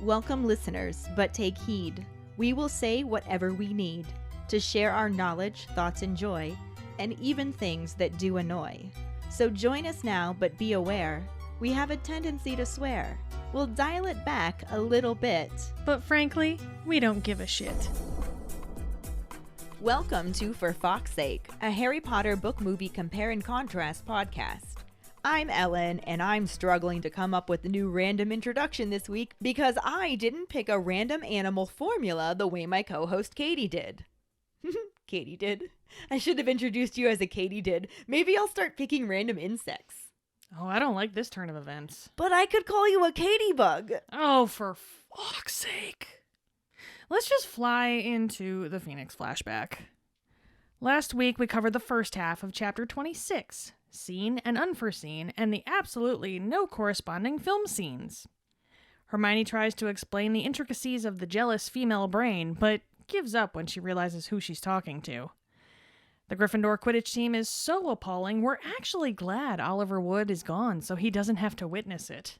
Welcome, listeners, but take heed. We will say whatever we need to share our knowledge, thoughts, and joy, and even things that do annoy. So join us now, but be aware, we have a tendency to swear. We'll dial it back a little bit. But frankly, we don't give a shit. Welcome to For Fawkes' Sake, a Harry Potter book movie compare and contrast podcast. I'm Ellen, and I'm struggling to come up with a new random introduction this week because I didn't pick a random animal formula the way my co-host Katie did. Katie did. I should have introduced you as a Katie did. Maybe I'll start picking random insects. Oh, I don't like this turn of events. But I could call you a Katie bug. Oh, for fuck's sake. Let's just fly into the Phoenix flashback. Last week, we covered the first half of Chapter 26, Seen and Unforeseen, and the absolutely no corresponding film scenes. Hermione tries to explain the intricacies of the jealous female brain, but gives up when she realizes who she's talking to. The Gryffindor Quidditch team is so appalling, we're actually glad Oliver Wood is gone so he doesn't have to witness it.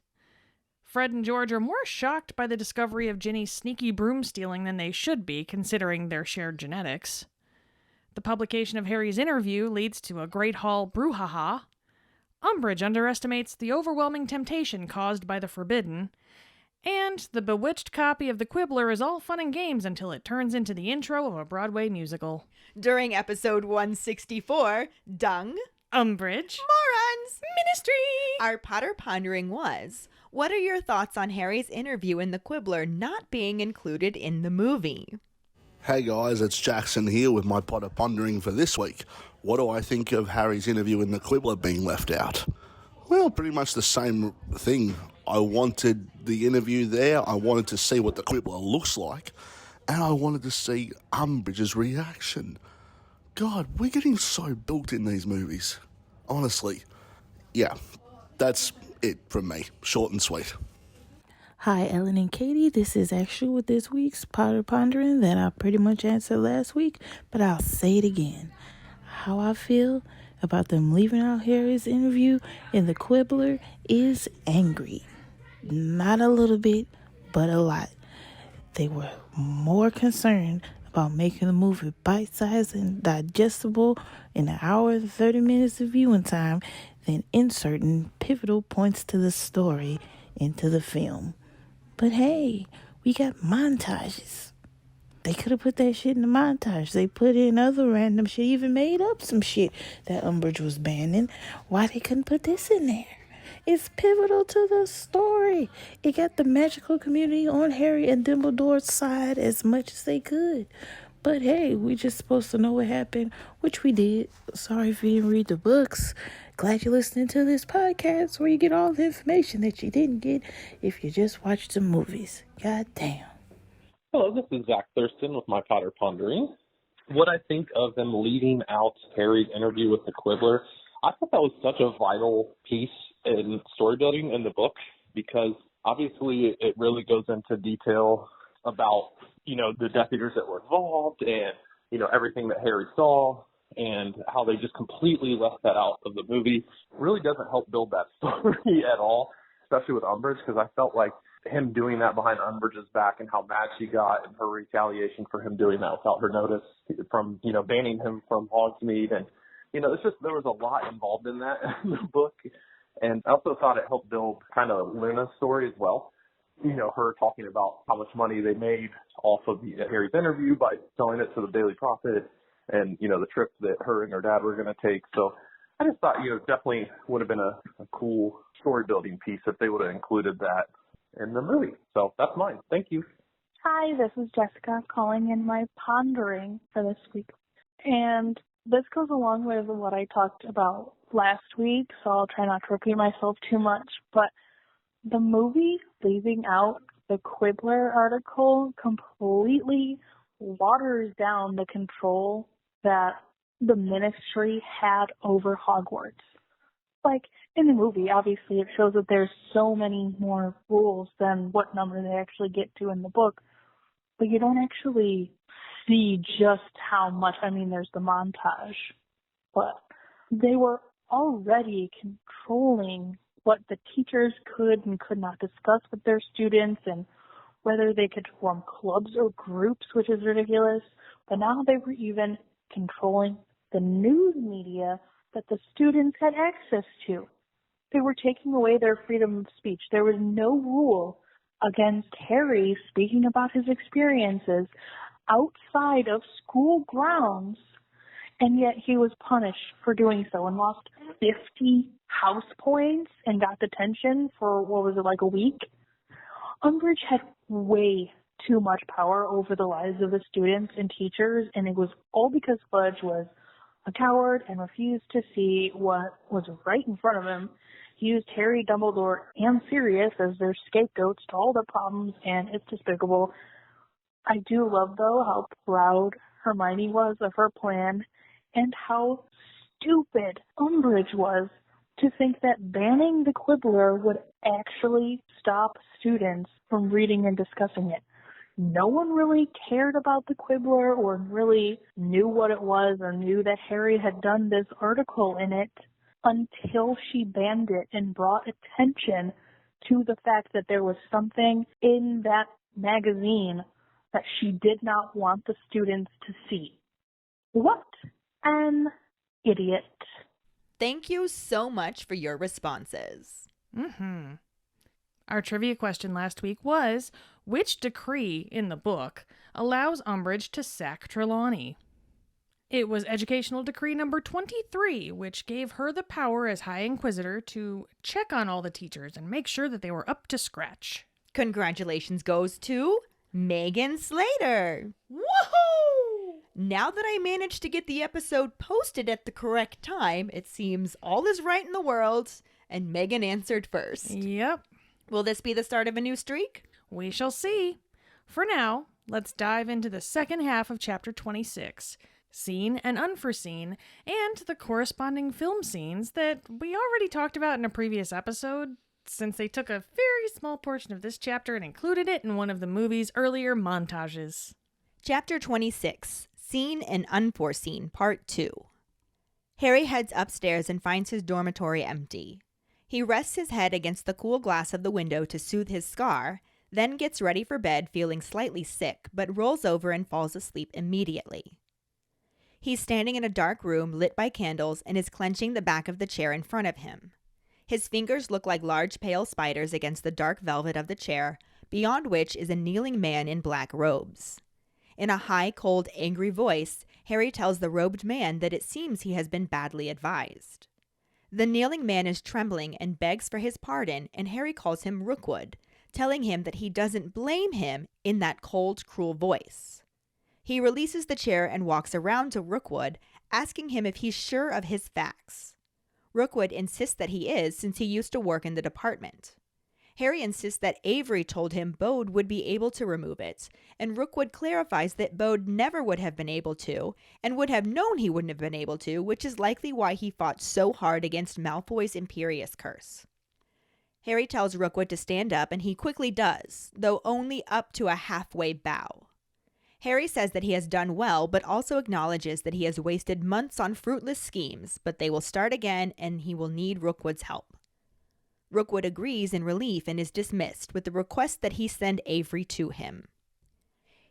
Fred and George are more shocked by the discovery of Ginny's sneaky broom stealing than they should be, considering their shared genetics. The publication of Harry's interview leads to a Great Hall brouhaha. Umbridge underestimates the overwhelming temptation caused by the forbidden. And the bewitched copy of The Quibbler is all fun and games until it turns into the intro of a Broadway musical. During episode 164, Dung, Umbridge, Morons, Ministry! Our Potter Pondering was, what are your thoughts on Harry's interview in The Quibbler not being included in the movie? Hey guys, it's Jackson here with my Potter Pondering for this week. What do I think of Harry's interview in The Quibbler being left out? Well, pretty much the same thing. I wanted the interview there, I wanted to see what The Quibbler looks like, and I wanted to see Umbridge's reaction. God, we're getting so built in these movies. Honestly. Yeah, that's it from me. Short and sweet. Hi, Ellen and Katie. This is actually with this week's Potter Pondering that I pretty much answered last week, but I'll say it again. How I feel about them leaving out Harry's interview in The Quibbler is angry. Not a little bit, but a lot. They were more concerned about making the movie bite-sized and digestible in an hour and 30 minutes of viewing time than inserting pivotal points to the story into the film. But hey, we got montages. They could have put that shit in the montage. They put in other random shit, even made up some shit that Umbridge was banning. Why they couldn't put this in there? It's pivotal to the story. It got the magical community on Harry and Dumbledore's side as much as they could. But hey, we just supposed to know what happened, which we did. Sorry if you didn't read the books. Glad you're listening to this podcast where you get all the information that you didn't get if you just watched the movies. God damn. Hello, this is Zach Thurston with my Potter Pondering. What I think of them leaving out Harry's interview with the Quibbler, I thought that was such a vital piece in story building in the book because obviously it really goes into detail about, the Death Eaters that were involved and, everything that Harry saw and how they just completely left that out of the movie. Really doesn't help build that story at all, especially with Umbridge, because I felt like him doing that behind Umbridge's back and how mad she got and her retaliation for him doing that without her notice from, banning him from Hogsmeade. And, it's just, there was a lot involved in that in the book. And I also thought it helped build kind of Luna's story as well. Her talking about how much money they made off of Harry's interview by selling it to the Daily Prophet and, the trip that her and her dad were going to take. So I just thought, definitely would have been a cool story building piece if they would have included that in the movie. So that's mine. Thank you. Hi, this is Jessica calling in my pondering for this week. And this goes along with what I talked about last week, so I'll try not to repeat myself too much. But the movie leaving out the Quibbler article completely waters down the control that the Ministry had over Hogwarts. Like, in the movie, obviously, it shows that there's so many more rules than what number they actually get to in the book, but you don't actually see just how much. I mean, there's the montage, but they were already controlling what the teachers could and could not discuss with their students and whether they could form clubs or groups, which is ridiculous. But now they were even controlling the news media that the students had access to. They were taking away their freedom of speech. There was no rule against Harry speaking about his experiences outside of school grounds, and yet he was punished for doing so and lost 50 house points and got detention for, like a week? Umbridge had way too much power over the lives of the students and teachers, and it was all because Fudge was a coward and refused to see what was right in front of him. He used Harry, Dumbledore, and Sirius as their scapegoats to all the problems, and it's despicable. I do love, though, how proud Hermione was of her plan and how stupid Umbridge was to think that banning the Quibbler would actually stop students from reading and discussing it. No one really cared about the Quibbler or really knew what it was or knew that Harry had done this article in it until she banned it and brought attention to the fact that there was something in that magazine that she did not want the students to see. What an idiot. Thank you so much for your responses. Our trivia question last week was, which decree in the book allows Umbridge to sack Trelawney? It was Educational Decree number 23, which gave her the power as High Inquisitor to check on all the teachers and make sure that they were up to scratch. Congratulations goes to Megan Slater. Woohoo! Now that I managed to get the episode posted at the correct time, it seems all is right in the world, and Megan answered first. Yep. Will this be the start of a new streak? We shall see. For now, let's dive into the second half of Chapter 26, Seen and Unforeseen, and the corresponding film scenes that we already talked about in a previous episode, since they took a very small portion of this chapter and included it in one of the movie's earlier montages. Chapter 26, Seen and Unforeseen, Part 2. Harry heads upstairs and finds his dormitory empty. He rests his head against the cool glass of the window to soothe his scar, then gets ready for bed feeling slightly sick, but rolls over and falls asleep immediately. He's standing in a dark room lit by candles and is clenching the back of the chair in front of him. His fingers look like large pale spiders against the dark velvet of the chair, beyond which is a kneeling man in black robes. In a high, cold, angry voice, Harry tells the robed man that it seems he has been badly advised. The kneeling man is trembling and begs for his pardon, and Harry calls him Rookwood, telling him that he doesn't blame him in that cold, cruel voice. He releases the chair and walks around to Rookwood, asking him if he's sure of his facts. Rookwood insists that he is, since he used to work in the department. Harry insists that Avery told him Bode would be able to remove it, and Rookwood clarifies that Bode never would have been able to, and would have known he wouldn't have been able to, which is likely why he fought so hard against Malfoy's Imperious Curse. Harry tells Rookwood to stand up, and he quickly does, though only up to a halfway bow. Harry says that he has done well, but also acknowledges that he has wasted months on fruitless schemes, but they will start again, and he will need Rookwood's help. Rookwood agrees in relief and is dismissed, with the request that he send Avery to him.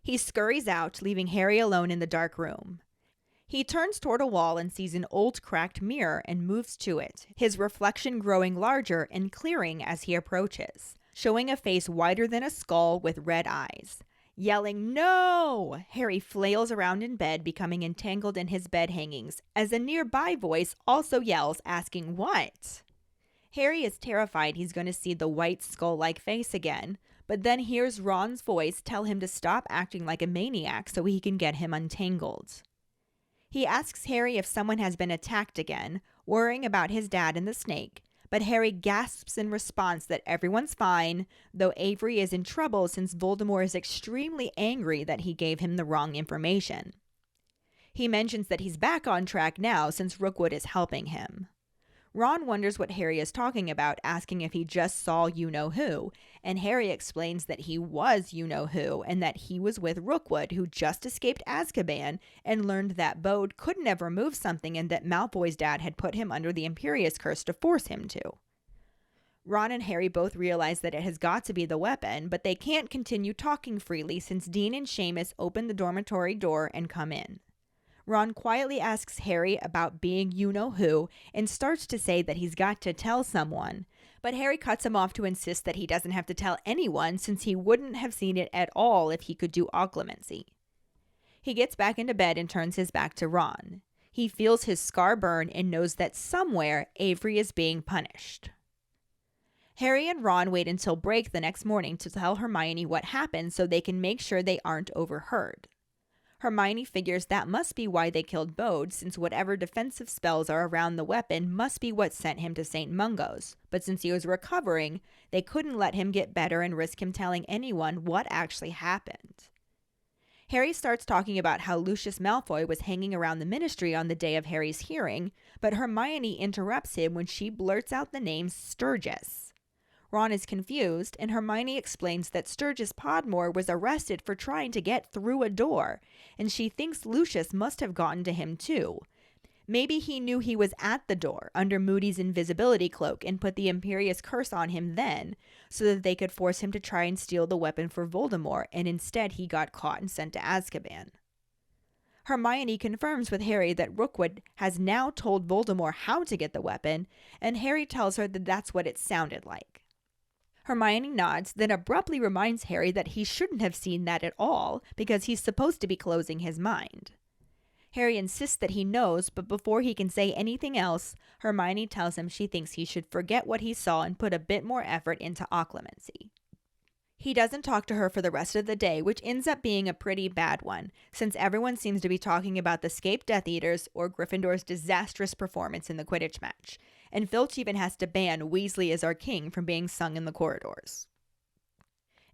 He scurries out, leaving Harry alone in the dark room. He turns toward a wall and sees an old cracked mirror and moves to it, his reflection growing larger and clearing as he approaches, showing a face wider than a skull with red eyes. Yelling, "No!" Harry flails around in bed, becoming entangled in his bed hangings, as a nearby voice also yells, asking what? Harry is terrified he's going to see the white skull-like face again, but then hears Ron's voice tell him to stop acting like a maniac so he can get him untangled. He asks Harry if someone has been attacked again, worrying about his dad and the snake, but Harry gasps in response that everyone's fine, though Avery is in trouble since Voldemort is extremely angry that he gave him the wrong information. He mentions that he's back on track now since Rookwood is helping him. Ron wonders what Harry is talking about, asking if he just saw you-know-who, and Harry explains that he was you-know-who and that he was with Rookwood, who just escaped Azkaban and learned that Bode couldn't have removed something and that Malfoy's dad had put him under the Imperious Curse to force him to. Ron and Harry both realize that it has got to be the weapon, but they can't continue talking freely since Dean and Seamus open the dormitory door and come in. Ron quietly asks Harry about being you-know-who and starts to say that he's got to tell someone, but Harry cuts him off to insist that he doesn't have to tell anyone since he wouldn't have seen it at all if he could do occlumency. He gets back into bed and turns his back to Ron. He feels his scar burn and knows that somewhere Avery is being punished. Harry and Ron wait until break the next morning to tell Hermione what happened so they can make sure they aren't overheard. Hermione figures that must be why they killed Bode, since whatever defensive spells are around the weapon must be what sent him to St. Mungo's. But since he was recovering, they couldn't let him get better and risk him telling anyone what actually happened. Harry starts talking about how Lucius Malfoy was hanging around the Ministry on the day of Harry's hearing, but Hermione interrupts him when she blurts out the name Sturgis. Ron is confused, and Hermione explains that Sturgis Podmore was arrested for trying to get through a door, and she thinks Lucius must have gotten to him too. Maybe he knew he was at the door under Moody's invisibility cloak and put the Imperious Curse on him then, so that they could force him to try and steal the weapon for Voldemort, and instead he got caught and sent to Azkaban. Hermione confirms with Harry that Rookwood has now told Voldemort how to get the weapon, and Harry tells her that that's what it sounded like. Hermione nods, then abruptly reminds Harry that he shouldn't have seen that at all, because he's supposed to be closing his mind. Harry insists that he knows, but before he can say anything else, Hermione tells him she thinks he should forget what he saw and put a bit more effort into occlumency. He doesn't talk to her for the rest of the day, which ends up being a pretty bad one, since everyone seems to be talking about the Scape Death Eaters or Gryffindor's disastrous performance in the Quidditch match, and Filch even has to ban "Weasley is our king" from being sung in the corridors.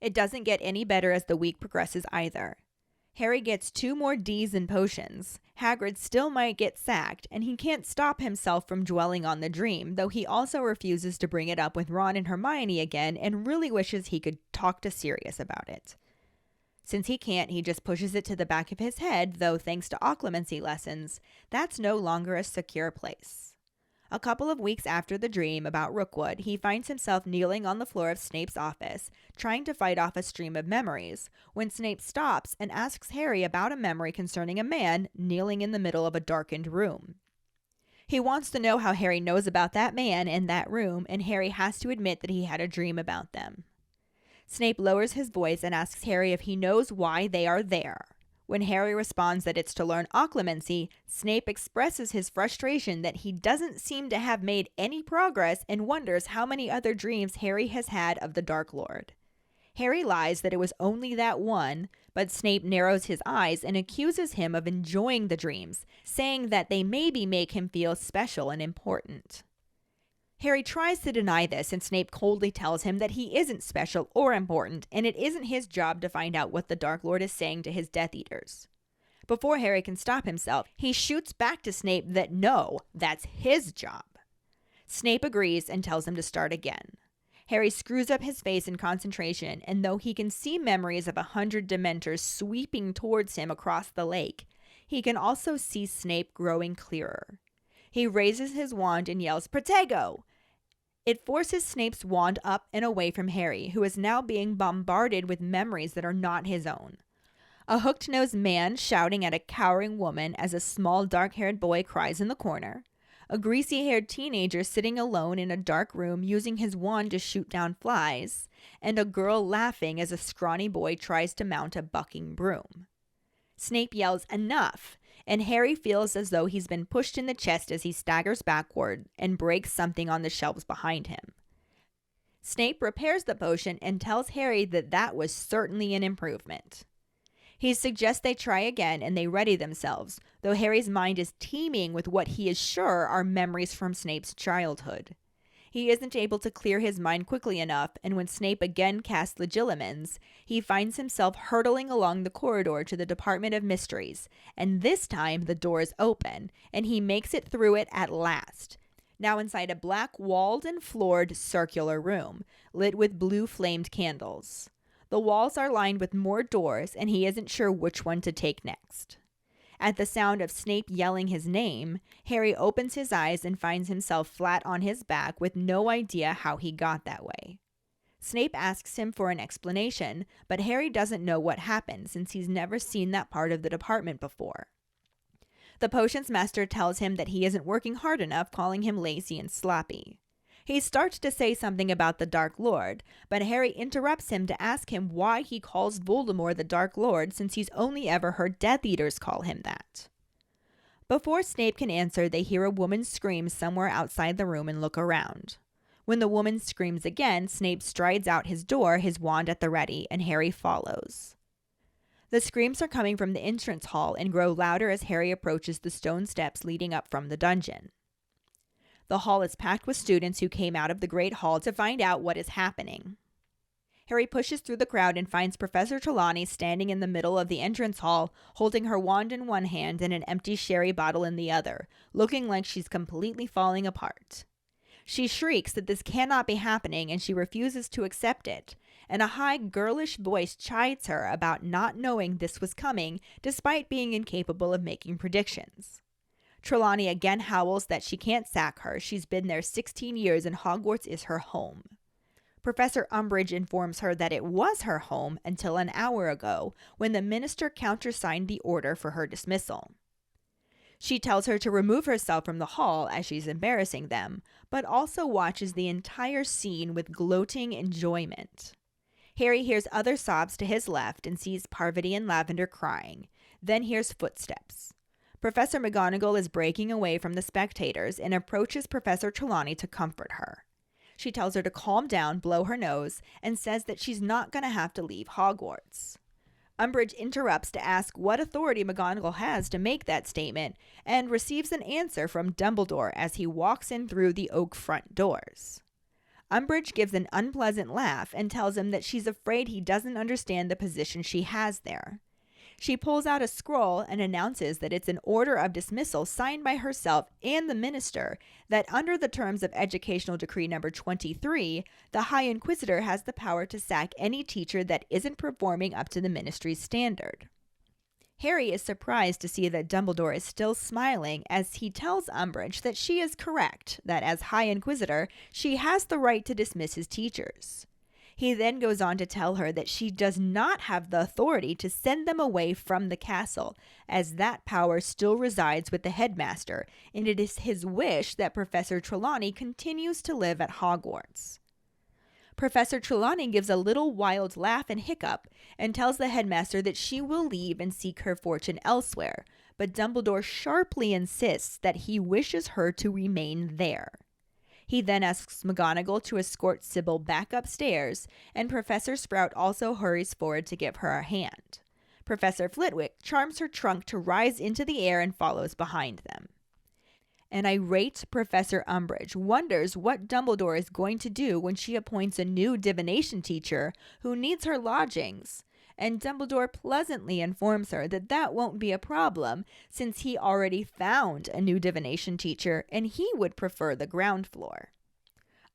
It doesn't get any better as the week progresses either. Harry gets 2 more D's in potions, Hagrid still might get sacked, and he can't stop himself from dwelling on the dream, though he also refuses to bring it up with Ron and Hermione again and really wishes he could talk to Sirius about it. Since he can't, he just pushes it to the back of his head, though thanks to occlumency lessons, that's no longer a secure place. A couple of weeks after the dream about Rookwood, he finds himself kneeling on the floor of Snape's office, trying to fight off a stream of memories, when Snape stops and asks Harry about a memory concerning a man kneeling in the middle of a darkened room. He wants to know how Harry knows about that man and that room, and Harry has to admit that he had a dream about them. Snape lowers his voice and asks Harry if he knows why they are there. When Harry responds that it's to learn occlumency, Snape expresses his frustration that he doesn't seem to have made any progress and wonders how many other dreams Harry has had of the Dark Lord. Harry lies that it was only that one, but Snape narrows his eyes and accuses him of enjoying the dreams, saying that they maybe make him feel special and important. Harry tries to deny this, and Snape coldly tells him that he isn't special or important, and it isn't his job to find out what the Dark Lord is saying to his Death Eaters. Before Harry can stop himself, he shoots back to Snape that no, that's his job. Snape agrees and tells him to start again. Harry screws up his face in concentration, and though he can see memories of 100 Dementors sweeping towards him across the lake, he can also see Snape growing clearer. He raises his wand and yells, "Protego!" It forces Snape's wand up and away from Harry, who is now being bombarded with memories that are not his own. A hooked-nosed man shouting at a cowering woman as a small dark-haired boy cries in the corner. A greasy-haired teenager sitting alone in a dark room using his wand to shoot down flies, and a girl laughing as a scrawny boy tries to mount a bucking broom. Snape yells, "Enough!" and Harry feels as though he's been pushed in the chest as he staggers backward and breaks something on the shelves behind him. Snape repairs the potion and tells Harry that that was certainly an improvement. He suggests they try again and they ready themselves, though Harry's mind is teeming with what he is sure are memories from Snape's childhood. He isn't able to clear his mind quickly enough, and when Snape again casts Legilimens, he finds himself hurtling along the corridor to the Department of Mysteries, and this time the door is open, and he makes it through it at last, now inside a black walled and floored circular room, lit with blue flamed candles. The walls are lined with more doors, and he isn't sure which one to take next. At the sound of Snape yelling his name, Harry opens his eyes and finds himself flat on his back with no idea how he got that way. Snape asks him for an explanation, but Harry doesn't know what happened since he's never seen that part of the department before. The potions master tells him that he isn't working hard enough, calling him lazy and sloppy. He starts to say something about the Dark Lord, but Harry interrupts him to ask him why he calls Voldemort the Dark Lord since he's only ever heard Death Eaters call him that. Before Snape can answer, they hear a woman scream somewhere outside the room and look around. When the woman screams again, Snape strides out his door, his wand at the ready, and Harry follows. The screams are coming from the entrance hall and grow louder as Harry approaches the stone steps leading up from the dungeon. The hall is packed with students who came out of the Great Hall to find out what is happening. Harry pushes through the crowd and finds Professor Trelawney standing in the middle of the entrance hall, holding her wand in one hand and an empty sherry bottle in the other, looking like she's completely falling apart. She shrieks that this cannot be happening and she refuses to accept it, and a high girlish voice chides her about not knowing this was coming despite being incapable of making predictions. Trelawney again howls that she can't sack her. She's been there 16 years and Hogwarts is her home. Professor Umbridge informs her that it was her home until an hour ago when the minister countersigned the order for her dismissal. She tells her to remove herself from the hall as she's embarrassing them, but also watches the entire scene with gloating enjoyment. Harry hears other sobs to his left and sees Parvati and Lavender crying, then hears footsteps. Professor McGonagall is breaking away from the spectators and approaches Professor Trelawney to comfort her. She tells her to calm down, blow her nose, and says that she's not going to have to leave Hogwarts. Umbridge interrupts to ask what authority McGonagall has to make that statement and receives an answer from Dumbledore as he walks in through the oak front doors. Umbridge gives an unpleasant laugh and tells him that she's afraid he doesn't understand the position she has there. She pulls out a scroll and announces that it's an order of dismissal signed by herself and the minister that under the terms of Educational Decree number 23, the High Inquisitor has the power to sack any teacher that isn't performing up to the ministry's standard. Harry is surprised to see that Dumbledore is still smiling as he tells Umbridge that she is correct, that as High Inquisitor, she has the right to dismiss his teachers. He then goes on to tell her that she does not have the authority to send them away from the castle, as that power still resides with the headmaster, and it is his wish that Professor Trelawney continues to live at Hogwarts. Professor Trelawney gives a little wild laugh and hiccup and tells the headmaster that she will leave and seek her fortune elsewhere, but Dumbledore sharply insists that he wishes her to remain there. He then asks McGonagall to escort Sybil back upstairs, and Professor Sprout also hurries forward to give her a hand. Professor Flitwick charms her trunk to rise into the air and follows behind them. An irate Professor Umbridge wonders what Dumbledore is going to do when she appoints a new divination teacher who needs her lodgings, and Dumbledore pleasantly informs her that that won't be a problem since he already found a new divination teacher and he would prefer the ground floor.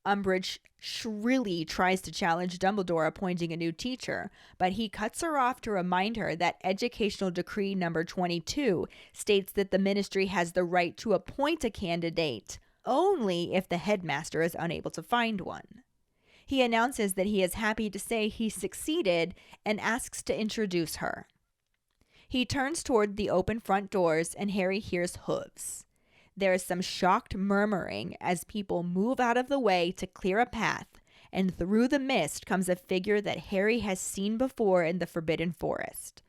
Umbridge shrilly tries to challenge Dumbledore appointing a new teacher, but he cuts her off to remind her that Educational Decree number 22 states that the ministry has the right to appoint a candidate only if the headmaster is unable to find one. He announces that he is happy to say he succeeded and asks to introduce her. He turns toward the open front doors and Harry hears hooves. There is some shocked murmuring as people move out of the way to clear a path, and through the mist comes a figure that Harry has seen before in the Forbidden Forest.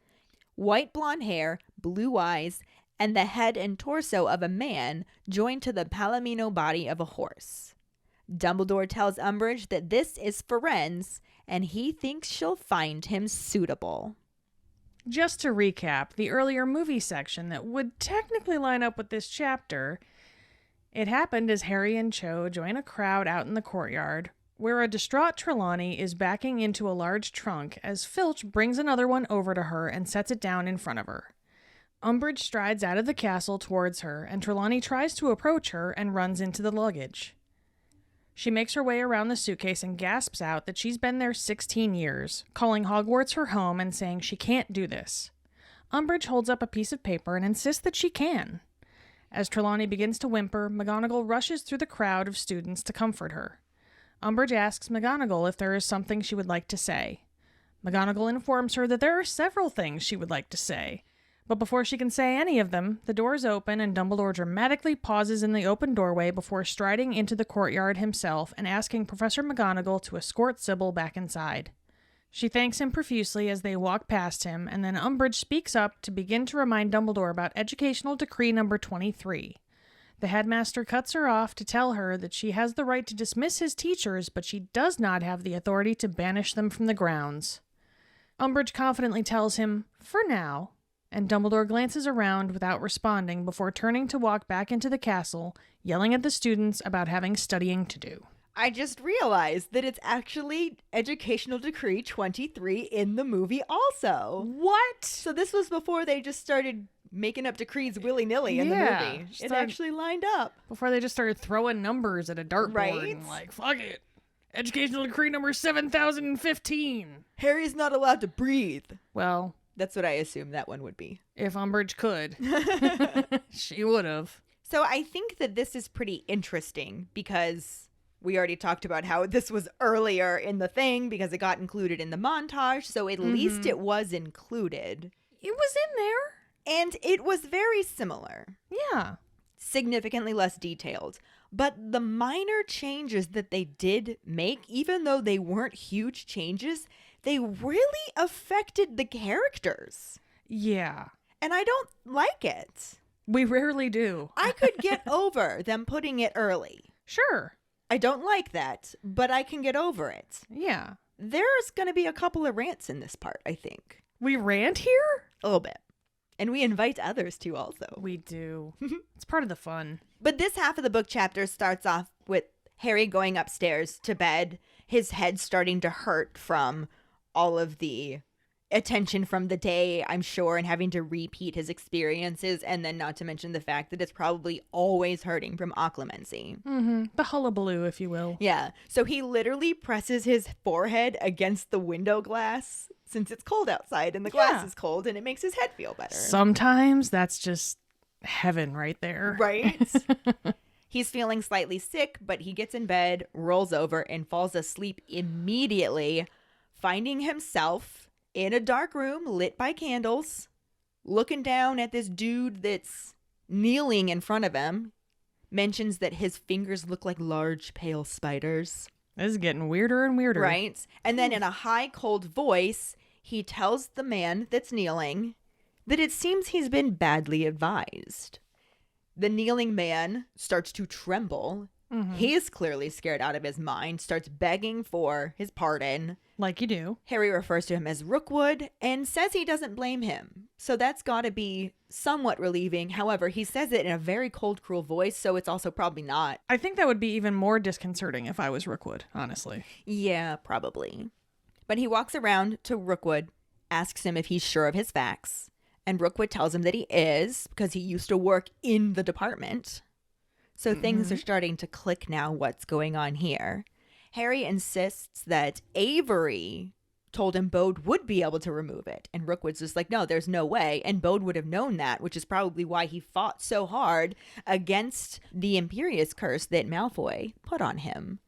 White blonde hair, blue eyes, and the head and torso of a man joined to the palomino body of a horse. Dumbledore tells Umbridge that this is Firenze, and he thinks she'll find him suitable. Just to recap, the earlier movie section that would technically line up with this chapter, it happened as Harry and Cho join a crowd out in the courtyard, where a distraught Trelawney is backing into a large trunk as Filch brings another one over to her and sets it down in front of her. Umbridge strides out of the castle towards her, and Trelawney tries to approach her and runs into the luggage. She makes her way around the suitcase and gasps out that she's been there 16 years, calling Hogwarts her home and saying she can't do this. Umbridge holds up a piece of paper and insists that she can. As Trelawney begins to whimper, McGonagall rushes through the crowd of students to comfort her. Umbridge asks McGonagall if there is something she would like to say. McGonagall informs her that there are several things she would like to say. But before she can say any of them, the doors open and Dumbledore dramatically pauses in the open doorway before striding into the courtyard himself and asking Professor McGonagall to escort Sybil back inside. She thanks him profusely as they walk past him, and then Umbridge speaks up to begin to remind Dumbledore about Educational Decree number 23. The headmaster cuts her off to tell her that she has the right to dismiss his teachers, but she does not have the authority to banish them from the grounds. Umbridge confidently tells him, "For now," and Dumbledore glances around without responding before turning to walk back into the castle, yelling at the students about having studying to do. I just realized that it's actually Educational Decree 23 in the movie also. What? So this was before they just started making up decrees willy-nilly in the Yeah, movie. It started- actually lined up. Before they just started throwing numbers at a dartboard Right? and like, fuck it. Educational Decree number 7015. Harry's not allowed to breathe. Well, That's what I assume that one would be. if Umbridge could, she would have. So I think that this is pretty interesting because we already talked about how this was earlier in the thing because it got included in the montage. So at least it was included. It was in there. And it was very similar. Yeah. Significantly less detailed. But the minor changes that they did make, even though they weren't huge changes, they really affected the characters. Yeah. And I don't like it. We rarely do. I could get over them putting it early. Sure. I don't like that, but I can get over it. Yeah. There's going to be a couple of rants in this part, I think. We rant here? A little bit. And we invite others to also. We do. It's part of the fun. But this half of the book chapter starts off with Harry going upstairs to bed, his head starting to hurt from all of the attention from the day, I'm sure, and having to repeat his experiences, and then not to mention the fact that it's probably always hurting from occlumency. Mm-hmm. The hullabaloo, if you will. Yeah, so he literally presses his forehead against the window glass since it's cold outside and the glass is cold, and it makes his head feel better. Sometimes that's just heaven right there. Right? He's feeling slightly sick, but he gets in bed, rolls over, and falls asleep immediately, finding himself in a dark room lit by candles, looking down at this dude that's kneeling in front of him, mentions that his fingers look like large pale spiders. This is getting weirder and weirder. Right? And then in a high, cold voice, he tells the man that's kneeling that it seems he's been badly advised. The kneeling man starts to tremble. He is clearly scared out of his mind, starts begging for his pardon. Like you do. Harry refers to him as Rookwood and says he doesn't blame him. So that's got to be somewhat relieving. However, he says it in a very cold, cruel voice, so it's also probably not. I think that would be even more disconcerting if I was Rookwood, honestly. Yeah, probably. But he walks around to Rookwood, asks him if he's sure of his facts, and Rookwood tells him that he is because he used to work in the department. So things are starting to click now what's going on here. Harry insists that Avery told him Bode would be able to remove it. And Rookwood's just like, no, there's no way. And Bode would have known that, which is probably why he fought so hard against the Imperious curse that Malfoy put on him.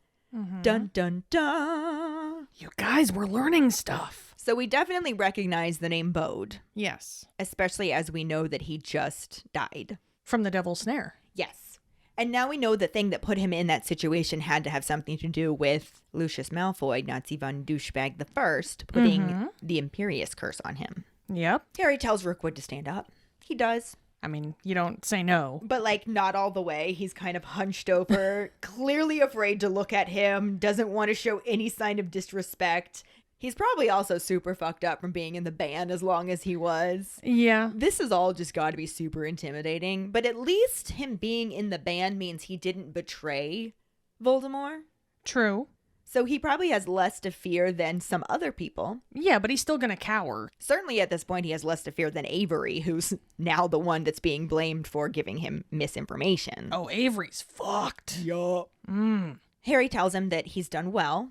Dun, dun, dun. You guys were learning stuff. So we definitely recognize the name Bode, Yes. especially as we know that he just died. From the Devil's Snare. Yes. And now we know the thing that put him in that situation had to have something to do with Lucius Malfoy, Nazi von Douchebag the First, putting the Imperious curse on him. Yep. Harry tells Rookwood to stand up. He does, I mean, you don't say no. but like not all the way. He's kind of hunched over, clearly afraid to look at him, doesn't want to show any sign of disrespect. He's probably also super fucked up from being in the band as long as he was. Yeah. This has all just got to be super intimidating, but at least him being in the band means he didn't betray Voldemort. True. So he probably has less to fear than some other people. Yeah, but he's still gonna cower. Certainly at this point, he has less to fear than Avery, who's now the one that's being blamed for giving him misinformation. Oh, Avery's fucked. Yup. Harry tells him that he's done well,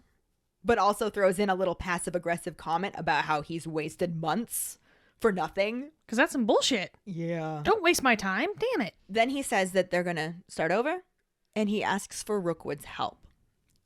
but also throws in a little passive-aggressive comment about how he's wasted months for nothing. Because that's some bullshit. Yeah. Don't waste my time. Damn it. Then he says that they're going to start over, and he asks for Rookwood's help.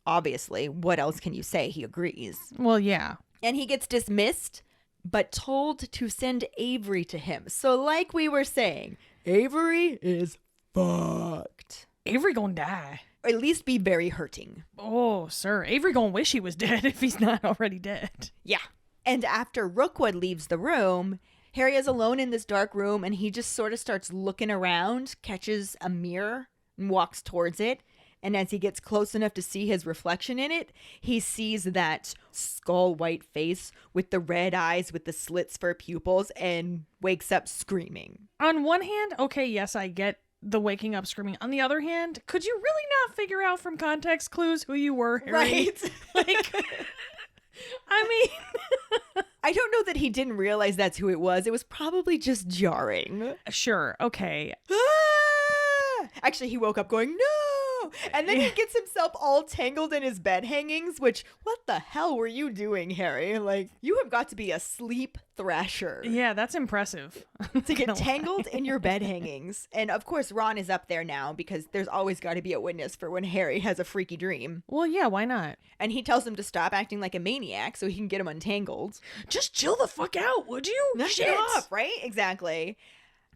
Obviously, what else can you say? He agrees. Well, yeah. And he gets dismissed, but told to send Avery to him. So like we were saying, Avery is fucked. Avery gonna die. Or at least be very hurting. Oh, sir. Avery gonna wish he was dead if he's not already dead. Yeah. And after Rookwood leaves the room, Harry is alone in this dark room, and he just sort of starts looking around, catches a mirror, and walks towards it. And as he gets close enough to see his reflection in it, he sees that skull white face with the red eyes with the slits for pupils and wakes up screaming. On one hand, okay, yes, I get the waking up screaming. On the other hand, could you really not figure out from context clues who you were, Harry? Right? Like, I mean... I don't know that he didn't realize that's who it was. It was probably just jarring. Sure, okay. Ah! Actually, he woke up going, no! And then he gets himself all tangled in his bed hangings, which, what the hell were you doing, Harry? Like, you have got to be a sleep thrasher. Yeah, that's impressive. To get tangled in your bed hangings. And of course, Ron is up there now because there's always got to be a witness for when Harry has a freaky dream. Well, yeah, why not? And he tells him to stop acting like a maniac so he can get him untangled. Just chill the fuck out, would you? Knock it off, right? Exactly.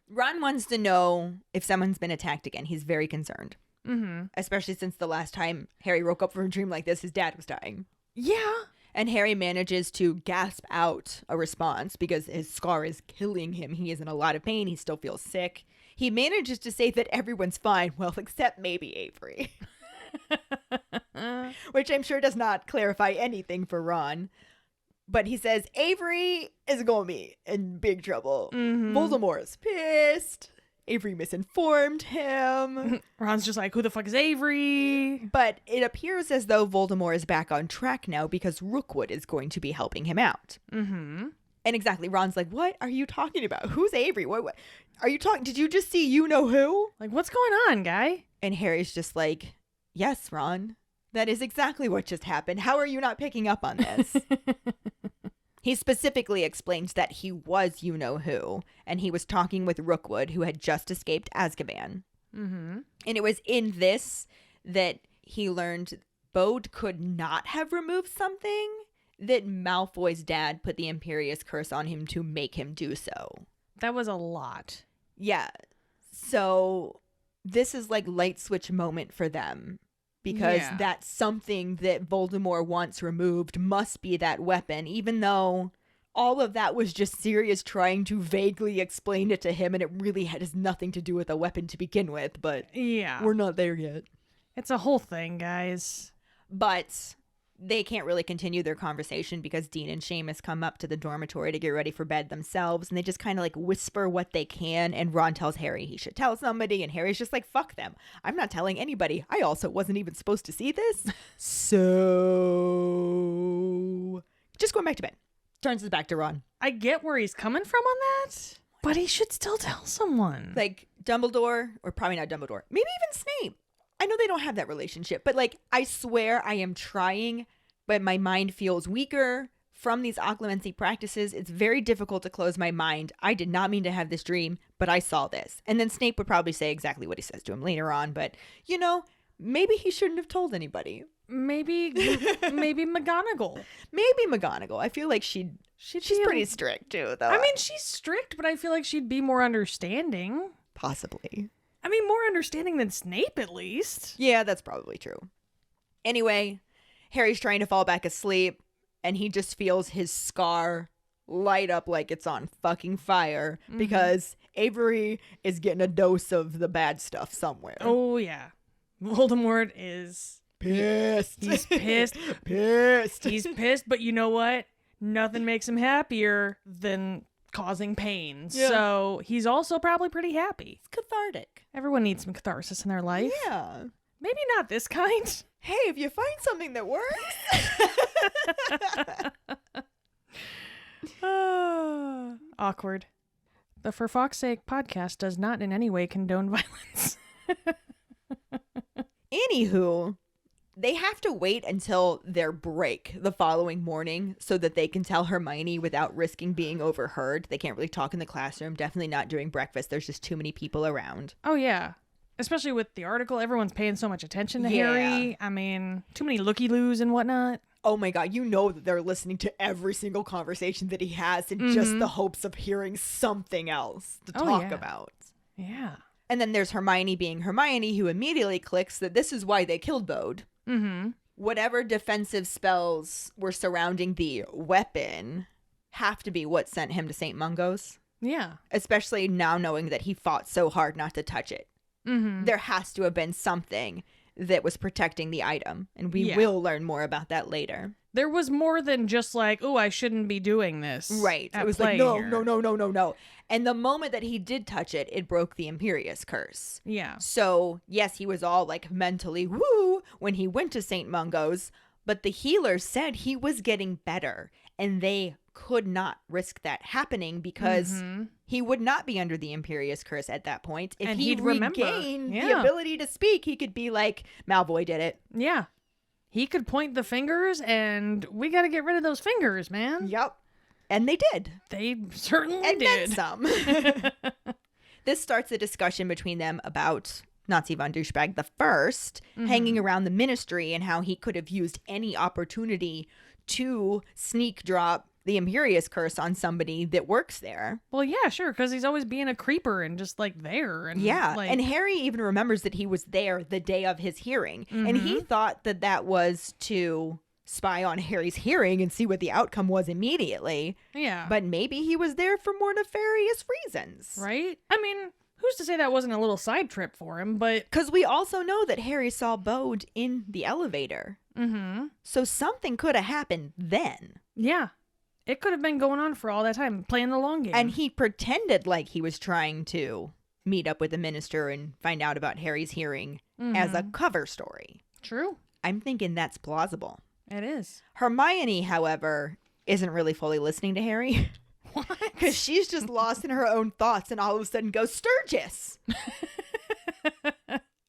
Ron wants to know if someone's been attacked again. He's very concerned. Mm-hmm. Especially since the last time Harry woke up from a dream like this, his dad was dying. Yeah. And Harry manages to gasp out a response because his scar is killing him. He is in a lot of pain. He still feels sick. He manages to say that everyone's fine, well, except maybe Avery. Which I'm sure does not clarify anything for Ron. But he says Avery is going to be in big trouble. Mm-hmm. Voldemort's pissed. Avery misinformed him. Ron's just like, who the fuck is Avery? But it appears as though Voldemort is back on track now because Rookwood is going to be helping him out. Mm-hmm. And exactly, Ron's like, what are you talking about? Who's Avery? What are you talking? Did you just see you-know-who? Like, what's going on, guy? And Harry's just like, yes, Ron, that is exactly what just happened. How are you not picking up on this? He specifically explains that he was you-know-who, and he was talking with Rookwood, who had just escaped Azkaban. Mm-hmm. And it was in this that he learned Bode could not have removed something, that Malfoy's dad put the Imperius Curse on him to make him do so. That was a lot. Yeah. So this is like light switch moment for them. Because that something that Voldemort wants removed must be that weapon, even though all of that was just Sirius trying to vaguely explain it to him, and it really has nothing to do with a weapon to begin with, but yeah, we're not there yet. It's a whole thing, guys. But they can't really continue their conversation because Dean and Seamus come up to the dormitory to get ready for bed themselves, and they just kind of like whisper what they can, and Ron tells Harry he should tell somebody, and Harry's just like, fuck them. I'm not telling anybody. I also wasn't even supposed to see this. So just going back to bed. Turns his back to Ron. I get where he's coming from on that, but he should still tell someone. Like Dumbledore, or probably not Dumbledore, maybe even Snape. I know they don't have that relationship, but like, I swear I am trying, but my mind feels weaker from these occlumency practices. It's very difficult to close my mind. I did not mean to have this dream, but I saw this. And then Snape would probably say exactly what he says to him later on, but you know, maybe he shouldn't have told anybody. Maybe McGonagall. Maybe McGonagall. I feel like she's pretty strict too, though. I mean, she's strict, but I feel like she'd be more understanding. Possibly. I mean, more understanding than Snape, at least. Yeah, that's probably true. Anyway, Harry's trying to fall back asleep, and he just feels his scar light up like it's on fucking fire because Avery is getting a dose of the bad stuff somewhere. Oh, yeah. Voldemort is... pissed. He's pissed. Pissed. He's pissed, but you know what? Nothing makes him happier than causing pain. Yeah. So he's also probably pretty happy. It's cathartic. Everyone needs some catharsis in their life. Yeah. Maybe not this kind. Hey, if you find something that works. Awkward. The For Fawkes' Sake podcast does not in any way condone violence. Anywho, They have to wait until their break the following morning so that they can tell Hermione without risking being overheard. They can't really talk in the classroom, definitely not during breakfast. There's just too many people around. Oh, yeah. Especially with the article, everyone's paying so much attention to Harry. I mean, too many looky-loos and whatnot. Oh my God, you know that they're listening to every single conversation that he has in just the hopes of hearing something else to talk about. Yeah. And then there's Hermione being Hermione, who immediately clicks that this is why they killed Bode. Mm-hmm. Whatever defensive spells were surrounding the weapon have to be what sent him to St. Mungo's. Yeah. Especially now knowing that he fought so hard not to touch it. Mm-hmm. There has to have been something that was protecting the item. And we will learn more about that later. There was more than just like, oh, I shouldn't be doing this. Right. It was like, no. And the moment that he did touch it, it broke the Imperious Curse. Yeah. So, yes, he was all like mentally woo when he went to St. Mungo's, but the healers said he was getting better and they could not risk that happening because he would not be under the Imperious Curse at that point. If And he he'd remember. regained the ability to speak, he could be like, Malfoy did it. Yeah. He could point the fingers and we got to get rid of those fingers, man. Yep. And they did. They certainly And did. then some. This starts a discussion between them about Nazi von Douchebag the First hanging around the ministry and how he could have used any opportunity to sneak drop the Imperious Curse on somebody that works there. Well, yeah, sure, because he's always being a creeper and just like there. And, Yeah, like, and Harry even remembers that he was there the day of his hearing. And he thought that that was to spy on Harry's hearing and see what the outcome was immediately. Yeah. But maybe he was there for more nefarious reasons. Right? I mean, who's to say that wasn't a little side trip for him, but... Because we also know that Harry saw Bode in the elevator. So something could have happened then. Yeah. It could have been going on for all that time, playing the long game. And he pretended like he was trying to meet up with the minister and find out about Harry's hearing as a cover story. True. I'm thinking that's plausible. It is. Hermione, however, isn't really fully listening to Harry. What? Because she's just lost in her own thoughts and all of a sudden goes, Sturgis!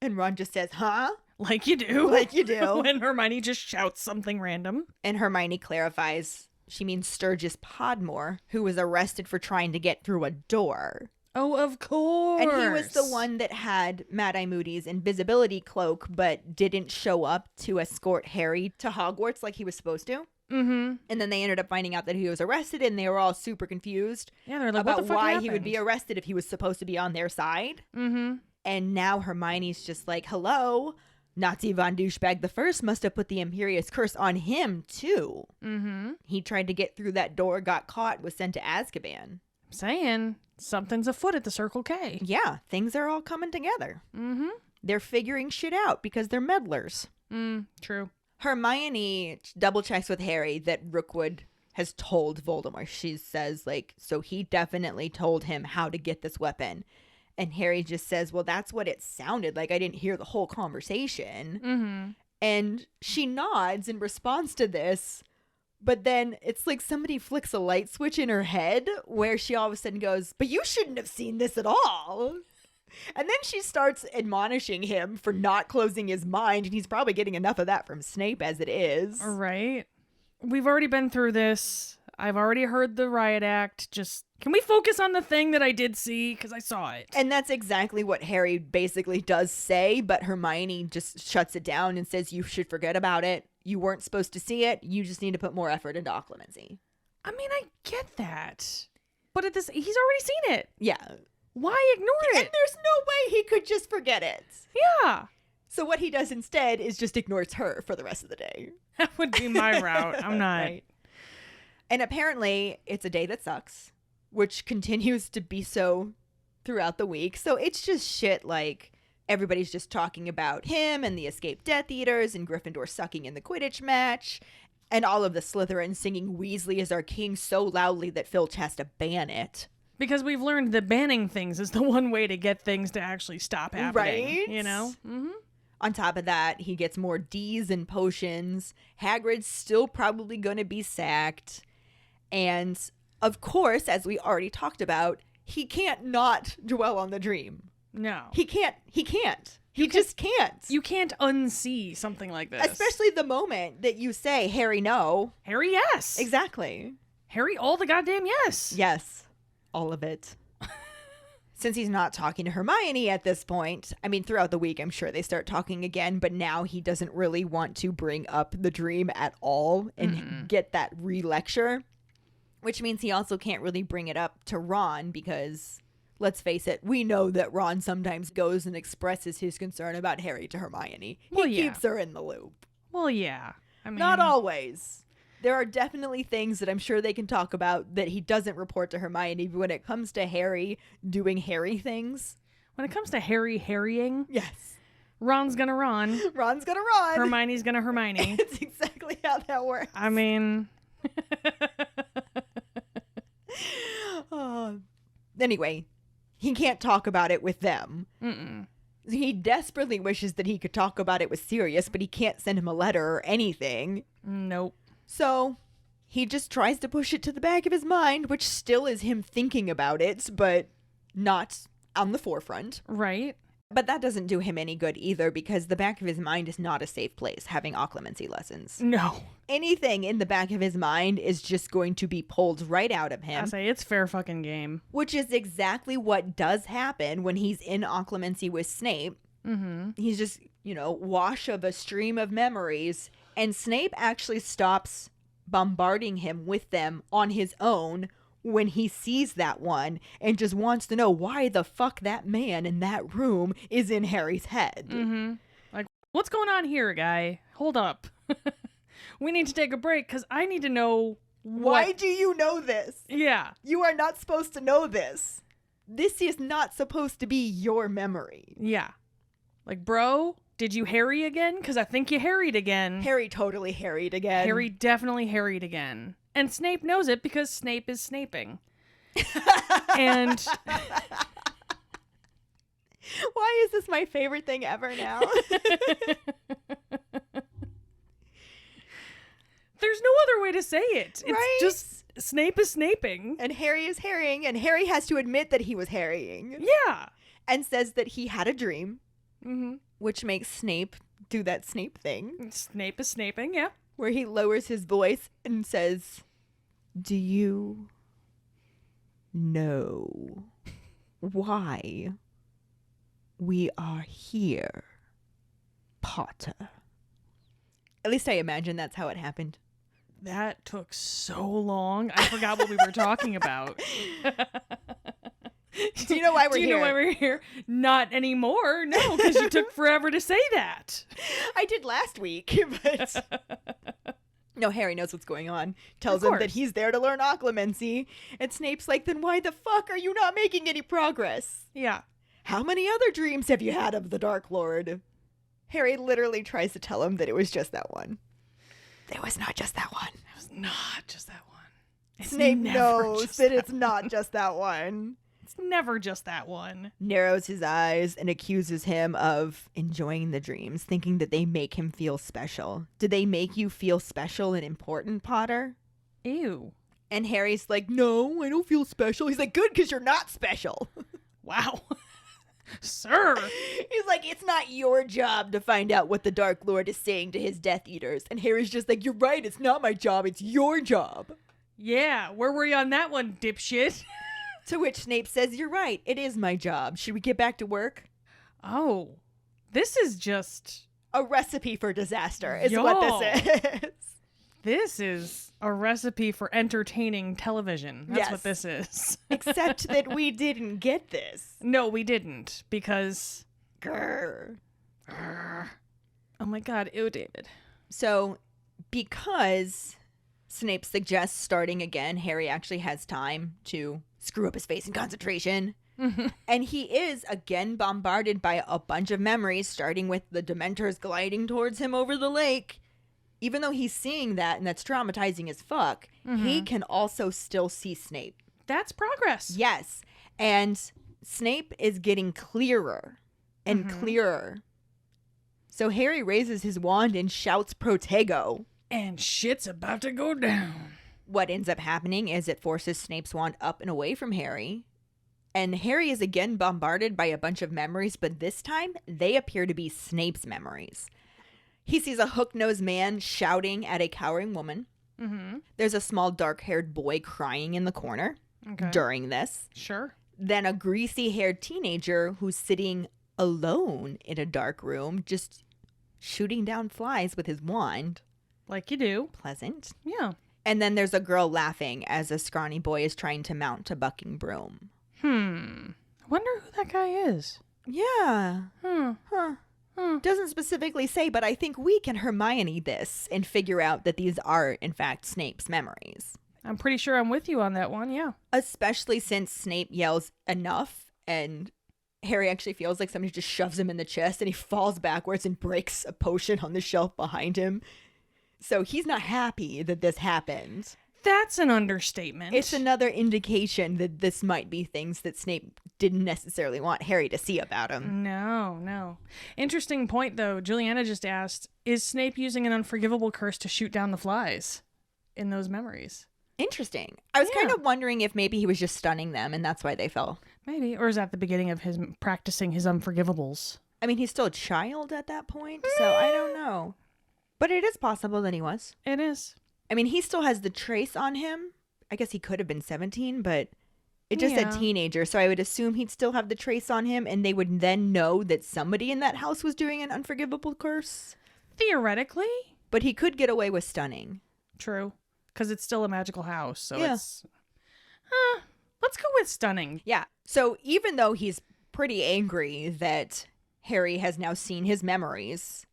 And Ron just says, huh? Like you do. Like you do. When Hermione just shouts something random. And Hermione clarifies she means Sturgis Podmore, who was arrested for trying to get through a door. Oh, of course. And he was the one that had Mad-Eye Moody's invisibility cloak, but didn't show up to escort Harry to Hogwarts like he was supposed to. Mm-hmm. And then they ended up finding out that he was arrested, and they were all super confused Yeah, they're like, about what the fuck why happened? he would be arrested if he was supposed to be on their side. Mm-hmm. And now Hermione's just like, hello, Nazi von Douchebag the First must have put the Imperious Curse on him, too. Mm-hmm. He tried to get through that door, got caught, was sent to Azkaban. I'm saying something's afoot at the Circle K. Yeah, things are all coming together. Mm-hmm. They're figuring shit out because they're meddlers. True. Hermione double checks with Harry that Rookwood has told Voldemort. She says, like, so he definitely told him how to get this weapon. And Harry just says, well, that's what it sounded like. I didn't hear the whole conversation. Mm-hmm. And she nods in response to this. But then it's like somebody flicks a light switch in her head where she all of a sudden goes, but you shouldn't have seen this at all. And then she starts admonishing him for not closing his mind. And he's probably getting enough of that from Snape as it is. Right. We've already been through this. I've already heard the riot act. Just, can we focus on the thing that I did see? Because I saw it. And that's exactly what Harry basically does say. But Hermione just shuts it down and says, you should forget about it. You weren't supposed to see it. You just need to put more effort into occlumency. I mean, I get that. But at this, he's already seen it. Yeah. Why ignore And it? there's no way he could just forget it. Yeah. So what he does instead is just ignores her for the rest of the day. That would be my route. I'm not. Right. And apparently it's a day that sucks, which continues to be so throughout the week. So it's just shit like everybody's just talking about him and the escaped Death Eaters and Gryffindor sucking in the Quidditch match and all of the Slytherin singing Weasley is our king so loudly that Filch has to ban it. Because we've learned that banning things is the one way to get things to actually stop happening. Right? You know? Mm-hmm. On top of that, he gets more D's and potions. Hagrid's still probably going to be sacked. And, of course, as we already talked about, he can't not dwell on the dream. No. He can't. He just can't. You can't unsee something like this. Especially the moment that you say, Harry, no. Harry, yes. Exactly. Harry, all the goddamn yes. Yes. All of it. Since he's not talking to Hermione at this point, I mean, throughout the week, I'm sure they start talking again, but now he doesn't really want to bring up the dream at all and get that re-lecture, which means he also can't really bring it up to Ron because, let's face it, we know that Ron sometimes goes and expresses his concern about Harry to Hermione. He keeps her in the loop. Well, yeah. I mean, not always. There are definitely things that I'm sure they can talk about that he doesn't report to Hermione, but when it comes to Harry doing Harry things. When it comes to Harry harrying, yes. Ron's gonna Ron. Ron's gonna Ron. Hermione's gonna Hermione. It's exactly how that works. I mean... Anyway, he can't talk about it with them. Mm-mm. He desperately wishes that he could talk about it with Sirius, but he can't send him a letter or anything. Nope. So he just tries to push it to the back of his mind, which still is him thinking about it, but not on the forefront. Right. But that doesn't do him any good either, because the back of his mind is not a safe place, having occlumency lessons. No. Anything in the back of his mind is just going to be pulled right out of him. I say it's fair fucking game. Which is exactly what does happen when he's in occlumency with Snape. Mm-hmm. He's just, wash of a stream of memories. And Snape actually stops bombarding him with them on his own when he sees that one and just wants to know why the fuck that man in that room is in Harry's head. Mm-hmm. Like, what's going on here, guy? Hold up. We need to take a break because I need to know Why do you know this? Yeah. You are not supposed to know this. This is not supposed to be your memory. Yeah. Like, bro, did you harry again? Because I think you harried again. Harry totally harried again. Harry definitely harried again. And Snape knows it because Snape is snaping. And why is this my favorite thing ever now? there's no other way to say it. It's right? just Snape is snaping. And Harry is harrying, and Harry has to admit that he was harrying. Yeah. And says that he had a dream, Mm-hmm. which makes Snape do that Snape thing. Snape is snaping, yeah. Where he lowers his voice and says, "Do you know why we are here, Potter?" At least I imagine that's how it happened. That took so long. I forgot what we were talking about. Do you know why we're Do you here? know why we're here? Not anymore. No, because you took forever to say that. I did last week, but... No, Harry knows what's going on. Tells him that he's there to learn occlumency. And Snape's like, then why the fuck are you not making any progress? Yeah. How many other dreams have you had of the Dark Lord? Harry literally tries to tell him that it was just that one. It was not just that one. It was not just that one. It's Snape never knows just that it's not just that one. It's never just that one. Narrows his eyes and accuses him of enjoying the dreams, thinking that they make him feel special. Did they make you feel special and important, Potter? Ew. And Harry's like, no, I don't feel special. He's like, good, because you're not special. Wow. Sir. He's like, it's not your job to find out what the Dark Lord is saying to his Death Eaters. And Harry's just like, you're right, it's not my job, it's your job. Yeah, where were you on that one, dipshit? To which Snape says, you're right, it is my job. Should we get back to work? Oh, this is just... A recipe for disaster is what this is. This is a recipe for entertaining television. That's Yes. what this is. Except that we didn't get this. No, we didn't, because... Grr. Oh my god, ew, David. So, because Snape suggests starting again, Harry actually has time to screw up his face in concentration. And he is again bombarded by a bunch of memories, starting with the Dementors gliding towards him over the lake. Even though he's seeing that and that's traumatizing as fuck, he can also still see Snape. That's progress. Yes. And Snape is getting clearer and clearer. So Harry raises his wand and shouts Protego. And shit's about to go down. What ends up happening is it forces Snape's wand up and away from Harry. And Harry is again bombarded by a bunch of memories, but this time they appear to be Snape's memories. He sees a hook-nosed man shouting at a cowering woman. Mm-hmm. There's a small dark-haired boy crying in the corner during this. Sure. Then a greasy-haired teenager who's sitting alone in a dark room, just shooting down flies with his wand. Like you do. Pleasant. Yeah. And then there's a girl laughing as a scrawny boy is trying to mount a bucking broom. Wonder who that guy is. Yeah. Doesn't specifically say, but I think we can Hermione this and figure out that these are, in fact, Snape's memories. I'm pretty sure I'm with you on that one, yeah. Especially since Snape yells enough and Harry actually feels like somebody just shoves him in the chest and he falls backwards and breaks a potion on the shelf behind him. So he's not happy that this happened. That's an understatement. It's another indication that this might be things that Snape didn't necessarily want Harry to see about him. No. Interesting point, though. Juliana just asked, is Snape using an unforgivable curse to shoot down the flies in those memories? Interesting. I was kind of wondering if maybe he was just stunning them and that's why they fell. Maybe. Or is that the beginning of his practicing his unforgivables? I mean, he's still a child at that point, so I don't know. But it is possible that he was. It is. I mean, he still has the trace on him. I guess he could have been 17, but it just said teenager. So I would assume he'd still have the trace on him and they would then know that somebody in that house was doing an unforgivable curse. Theoretically. But he could get away with stunning. True. Because it's still a magical house. So Yeah. it's... let's go with stunning. Yeah. So even though he's pretty angry that Harry has now seen his memories.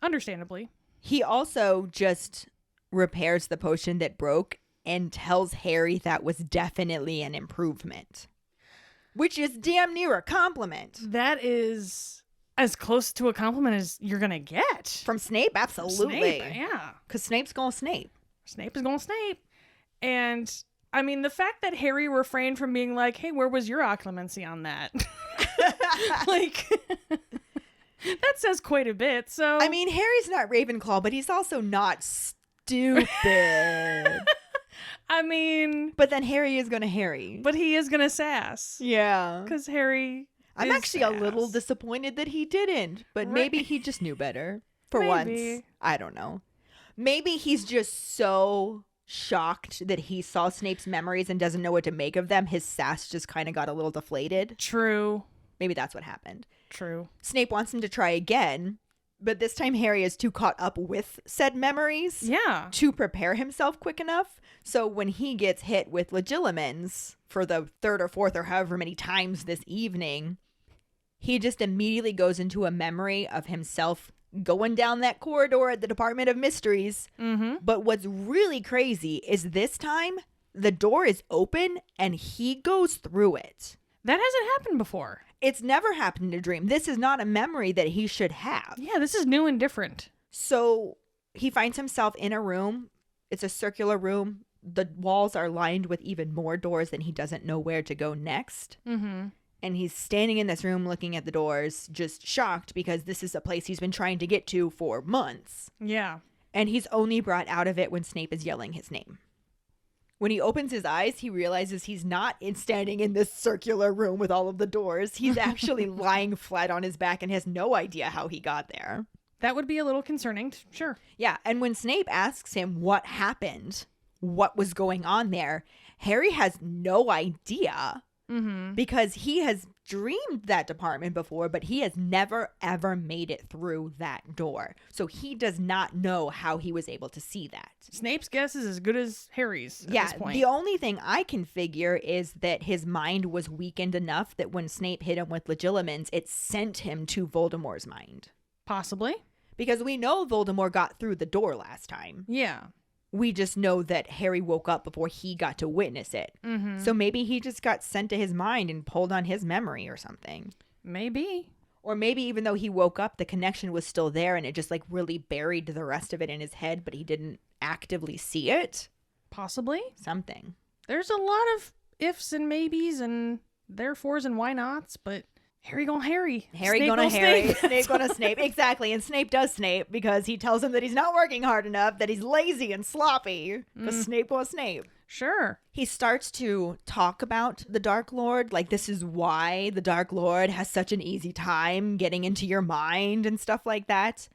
Understandably. He also just repairs the potion that broke and tells Harry that was definitely an improvement, which is damn near a compliment. That is as close to a compliment as you're going to get. From Snape, absolutely. Snape, yeah. Because Snape's going Snape. Snape is going Snape. And, I mean, the fact that Harry refrained from being like, hey, where was your occlumency on that? Like... that says quite a bit, so... I mean, Harry's not Ravenclaw, but he's also not stupid. I mean... But then Harry is going to Harry. But he is going to sass. Yeah. Because Harry I'm is actually sass. a little disappointed that he didn't, but Right. maybe he just knew better. For Maybe. once. I don't know. Maybe he's just so shocked that he saw Snape's memories and doesn't know what to make of them. His sass just kind of got a little deflated. True. Maybe that's what happened. True. Snape wants him to try again, but this time Harry is too caught up with said memories Yeah. to prepare himself quick enough. So when he gets hit with legilimens for the third or fourth or however many times this evening, he just immediately goes into a memory of himself going down that corridor at the Department of Mysteries. But what's really crazy is this time the door is open and he goes through it. That hasn't happened before. It's never happened in a dream. This is not a memory that he should have. Yeah, this is new and different. So he finds himself in a room. It's a circular room. The walls are lined with even more doors and he doesn't know where to go next. And he's standing in this room looking at the doors, just shocked because this is a place he's been trying to get to for months. Yeah. And he's only brought out of it when Snape is yelling his name. When he opens his eyes, he realizes he's not standing in this circular room with all of the doors. He's actually lying flat on his back and has no idea how he got there. That would be a little concerning. Sure. Yeah, and when Snape asks him what happened, what was going on there, Harry has no idea. Because he has dreamed that department before, but he has never, ever made it through that door. So he does not know how he was able to see that. Snape's guess is as good as Harry's at this point. The only thing I can figure is that his mind was weakened enough that when Snape hit him with legilimens, it sent him to Voldemort's mind. Possibly. Because we know Voldemort got through the door last time. Yeah. We just know that Harry woke up before he got to witness it. So maybe he just got sent to his mind and pulled on his memory or something. Maybe. Or maybe even though he woke up, the connection was still there and it just like really buried the rest of it in his head, but he didn't actively see it. Possibly. Something. There's a lot of ifs and maybes and therefores and why nots, but Harry gonna Harry. Harry Snape gonna gonna Harry. Snape. Snape gonna Snape. Exactly. And Snape does Snape because he tells him that he's not working hard enough, that he's lazy and sloppy. Because Snape was Snape. Sure. He starts to talk about the Dark Lord, like this is why the Dark Lord has such an easy time getting into your mind and stuff like that.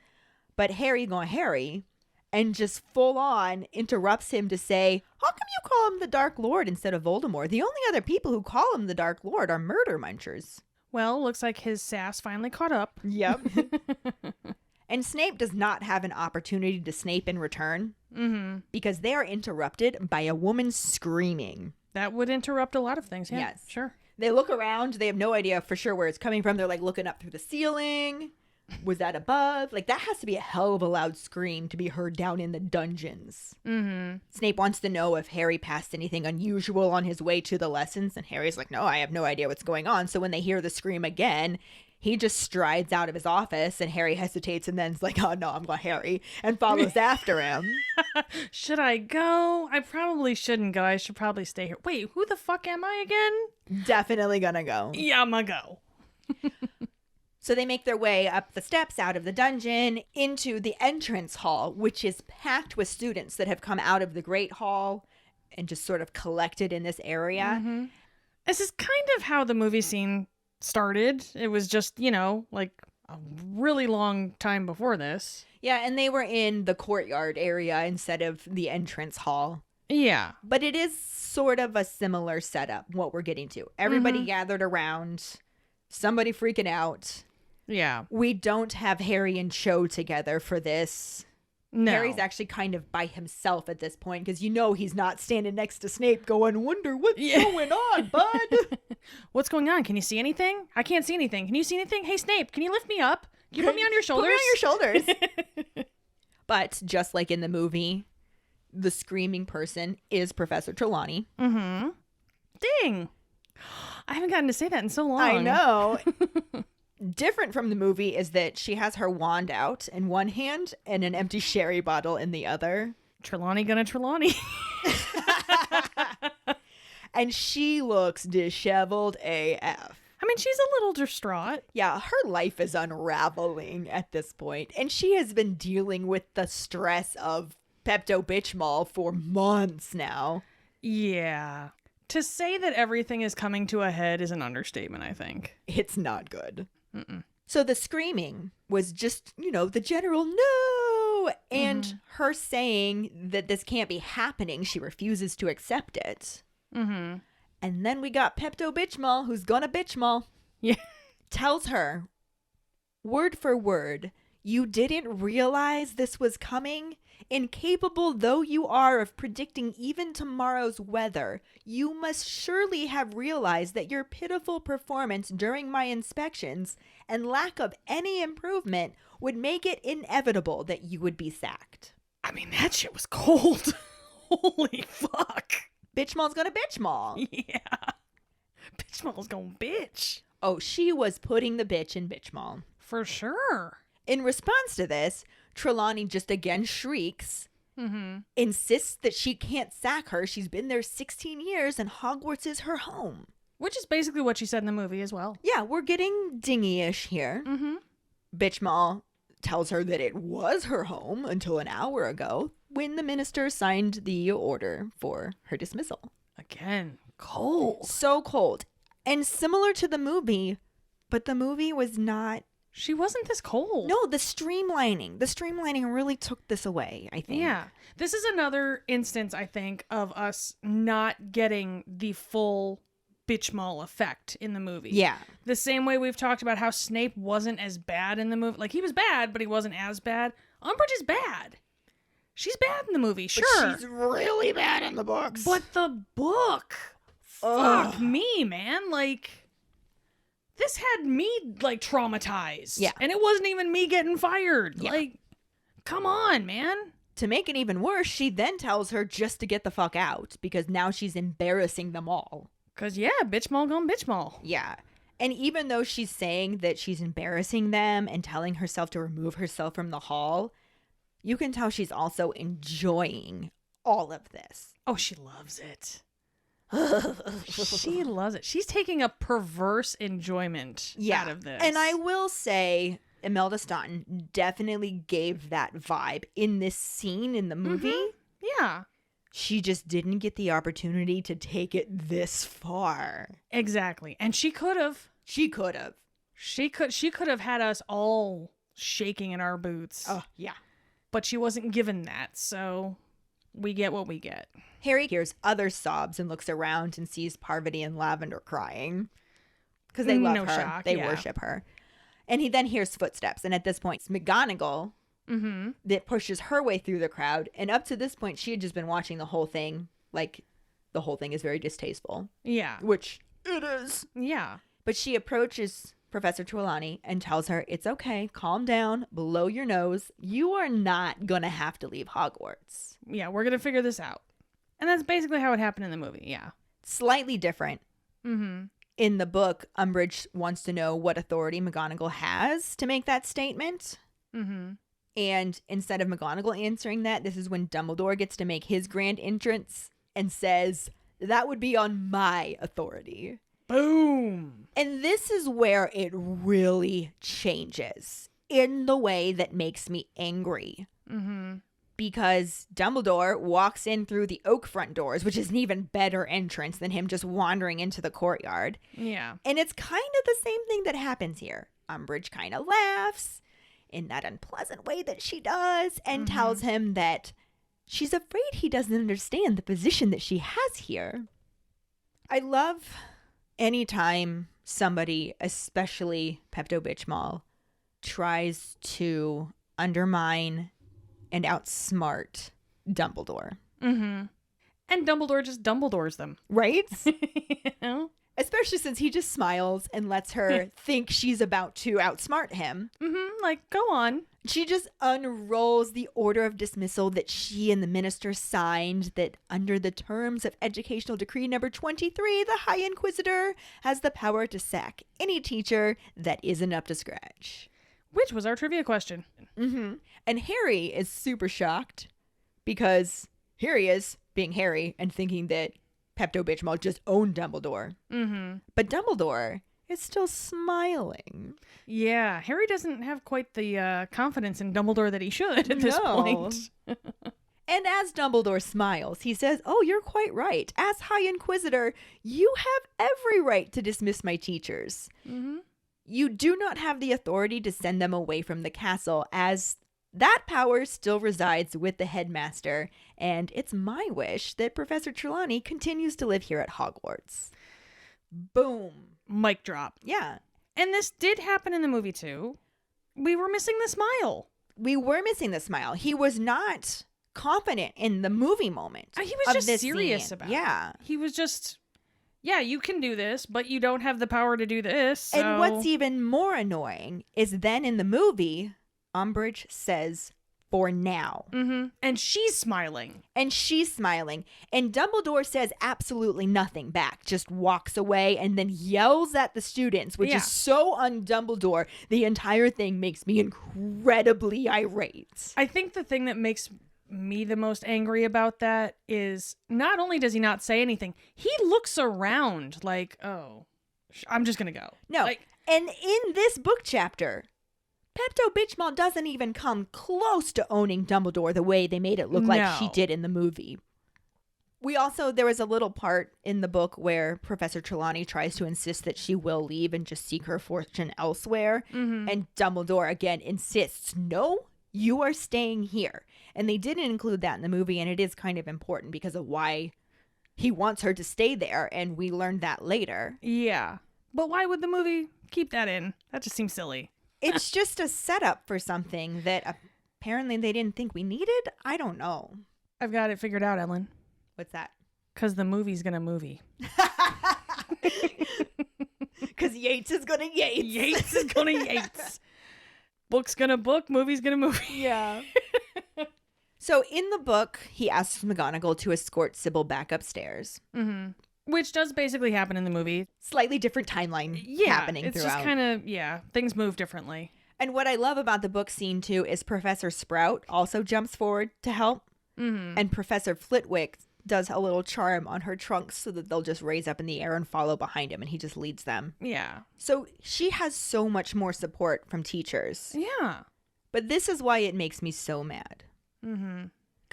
But Harry going Harry and just full on interrupts him to say, how come you call him the Dark Lord instead of Voldemort? The only other people who call him the Dark Lord are murder munchers. Well, looks like his sass finally caught up. Yep. And Snape does not have an opportunity to Snape in return because they are interrupted by a woman screaming. That would interrupt a lot of things. Yeah, Yes. Sure. They look around. They have no idea for sure where it's coming from. They're like looking up through the ceiling. Was that above? Like that has to be a hell of a loud scream to be heard down in the dungeons. Snape wants to know if Harry passed anything unusual on his way to the lessons. And Harry's like, no, I have no idea what's going on. So when they hear the scream again, he just strides out of his office and Harry hesitates and then's like, oh no, I'm going Harry, and follows after him. Should I go? I probably shouldn't go. I should probably stay here. Wait, who the fuck am I again? Definitely gonna go. Yeah, I'm gonna go. So they make their way up the steps out of the dungeon into the entrance hall, which is packed with students that have come out of the Great Hall and just sort of collected in this area. This is kind of how the movie scene started. It was just, like a really long time before this. Yeah, and they were in the courtyard area instead of the entrance hall. Yeah. But it is sort of a similar setup, what we're getting to. Everybody gathered around, somebody freaking out. Yeah. We don't have Harry and Cho together for this. No. Harry's actually kind of by himself at this point because he's not standing next to Snape going, wonder what's going on, bud? What's going on? Can you see anything? I can't see anything. Can you see anything? Hey, Snape, can you lift me up? Can you put me on your shoulders? Put me on your shoulders. But just like in the movie, the screaming person is Professor Trelawney. Dang. I haven't gotten to say that in so long. I know. Different from the movie is that she has her wand out in one hand and an empty sherry bottle in the other. Trelawney gonna Trelawney. And she looks disheveled AF. I mean, she's a little distraught. Yeah, her life is unraveling at this point, and she has been dealing with the stress of Pepto-Bismol for months now. Yeah. To say that everything is coming to a head is an understatement, I think. It's not good. So the screaming was just, the general no, and her saying that this can't be happening. She refuses to accept it. And then we got Pepto-Bismol, who's gonna bitchmol. Yeah. Tells her, word for word, you didn't realize this was coming? Incapable though you are of predicting even tomorrow's weather, you must surely have realized that your pitiful performance during my inspections and lack of any improvement would make it inevitable that you would be sacked. I mean, that shit was cold. Holy fuck. Bitchmall's gonna bitchmall. Yeah. Bitchmall's gonna bitch. Oh, she was putting the bitch in bitchmall. For sure. In response to this, Trelawney just again shrieks, insists that she can't sack her. She's been there 16 years and Hogwarts is her home. Which is basically what she said in the movie as well. Yeah, we're getting dingy-ish here. Bitchmall tells her that it was her home until an hour ago when the minister signed the order for her dismissal. Again, cold. So cold. And similar to the movie, but the movie was not... She wasn't this cold. No, the streamlining really took this away, I think. Yeah. This is another instance, I think, of us not getting the full bitchmall effect in the movie. Yeah. The same way we've talked about how Snape wasn't as bad in the movie. Like, he was bad, but he wasn't as bad. Umbridge is bad. She's bad in the movie, sure. But she's really bad in the books. But the book, fuck me, man. Like, this had me, like, traumatized. Yeah. And it wasn't even me getting fired. Yeah. Like, come on, man. To make it even worse, she then tells her just to get the fuck out because now she's embarrassing them all. Because, yeah, bitchmall gone bitchmall. Yeah. And even though she's saying that she's embarrassing them and telling herself to remove herself from the hall, you can tell she's also enjoying all of this. Oh, she loves it. She loves it. She's taking a perverse enjoyment out of this. And I will say, Imelda Staunton definitely gave that vibe in this scene in the movie. Yeah. She just didn't get the opportunity to take it this far. Exactly. And she could have. She could have. She could have had us all shaking in our boots. Oh, yeah. But she wasn't given that, so we get what we get. Harry hears other sobs and looks around and sees Parvati and Lavender crying. Because they love No her. shock, They yeah. worship her. And he then hears footsteps. And at this point, it's McGonagall that pushes her way through the crowd. And up to this point, she had just been watching the whole thing. Like, the whole thing is very distasteful. Yeah. Which it is. Yeah. But she approaches Professor Trelawney and tells her, it's okay, calm down, blow your nose. You are not going to have to leave Hogwarts. Yeah, we're going to figure this out. And that's basically how it happened in the movie, yeah. Slightly different. Mm-hmm. In the book, Umbridge wants to know what authority McGonagall has to make that statement. Mm-hmm. And instead of McGonagall answering that, this is when Dumbledore gets to make his grand entrance and says, that would be on my authority. Boom! And this is where it really changes in the way that makes me angry. Mm-hmm. Because Dumbledore walks in through the oak front doors, which is an even better entrance than him just wandering into the courtyard. Yeah. And it's kind of the same thing that happens here. Umbridge kind of laughs in that unpleasant way that she does and tells him that she's afraid he doesn't understand the position that she has here. I love anytime somebody, especially Pepto-Bismol, tries to undermine and outsmart Dumbledore. Mm-hmm. And Dumbledore just Dumbledores them. Right? You know? Especially since he just smiles and lets her think she's about to outsmart him. Mm-hmm. Like, go on. She just unrolls the order of dismissal that she and the minister signed, that under the terms of Educational Decree number 23, the High Inquisitor has the power to sack any teacher that isn't up to scratch. Which was our trivia question. Mm-hmm. And Harry is super shocked because here he is being Harry and thinking that Pepto-Bismol just owned Dumbledore. Mm-hmm. But Dumbledore is still smiling. Yeah, Harry doesn't have quite the confidence in Dumbledore that he should at this point. And as Dumbledore smiles, he says, oh, you're quite right. As High Inquisitor, you have every right to dismiss my teachers. Mm-hmm. You do not have the authority to send them away from the castle, as that power still resides with the headmaster, and it's my wish that Professor Trelawney continues to live here at Hogwarts. Boom. Mic drop. Yeah. And this did happen in the movie, too. We were missing the smile. We were missing the smile. He was not confident in the movie moment. He was of just this serious scene. about Yeah. it. He was just, yeah, you can do this, but you don't have the power to do this. So... And what's even more annoying is then in the movie, Umbridge says, for now. Mm-hmm. And she's smiling. And she's smiling. And Dumbledore says absolutely nothing back, just walks away and then yells at the students, which is so un-Dumbledore. The entire thing makes me incredibly irate. I think the thing that makes me the most angry about that is not only does he not say anything, he looks around like, oh, I'm just going to go. No. Like, and in this book chapter, Pepto-Bismol doesn't even come close to owning Dumbledore the way they made it look like she did in the movie. There was a little part in the book where Professor Trelawney tries to insist that she will leave and just seek her fortune elsewhere. Mm-hmm. And Dumbledore again insists, no, you are staying here. And they didn't include that in the movie, and it is kind of important because of why he wants her to stay there, and we learned that later. Yeah. But why would the movie keep that in? That just seems silly. It's just a setup for something that apparently they didn't think we needed. I don't know. I've got it figured out, Ellen. What's that? Because the movie's gonna movie. Because Yates is gonna Yates. Yates is gonna Yates. Book's gonna book, movie's gonna movie. Yeah. So in the book, he asks McGonagall to escort Sybil back upstairs. Mm-hmm. Which does basically happen in the movie. Slightly different timeline happening it's throughout. Just kind of, things move differently. And what I love about the book scene, too, is Professor Sprout also jumps forward to help. Mm-hmm. And Professor Flitwick does a little charm on her trunks so that they'll just raise up in the air and follow behind him, and he just leads them. Yeah. So she has so much more support from teachers. Yeah. But this is why it makes me so mad. Mm-hmm.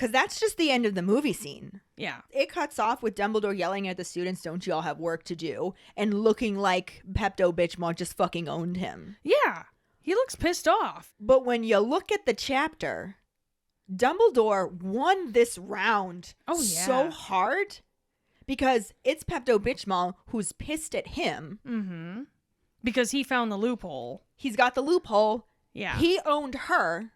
Because that's just the end of the movie scene. Yeah. It cuts off with Dumbledore yelling at the students, don't you all have work to do? And looking like Pepto-Bismol just fucking owned him. Yeah. He looks pissed off. But when you look at the chapter, Dumbledore won this round so hard because it's Pepto-Bismol who's pissed at him. Mm-hmm. Because he found the loophole. He's got the loophole. Yeah. He owned her,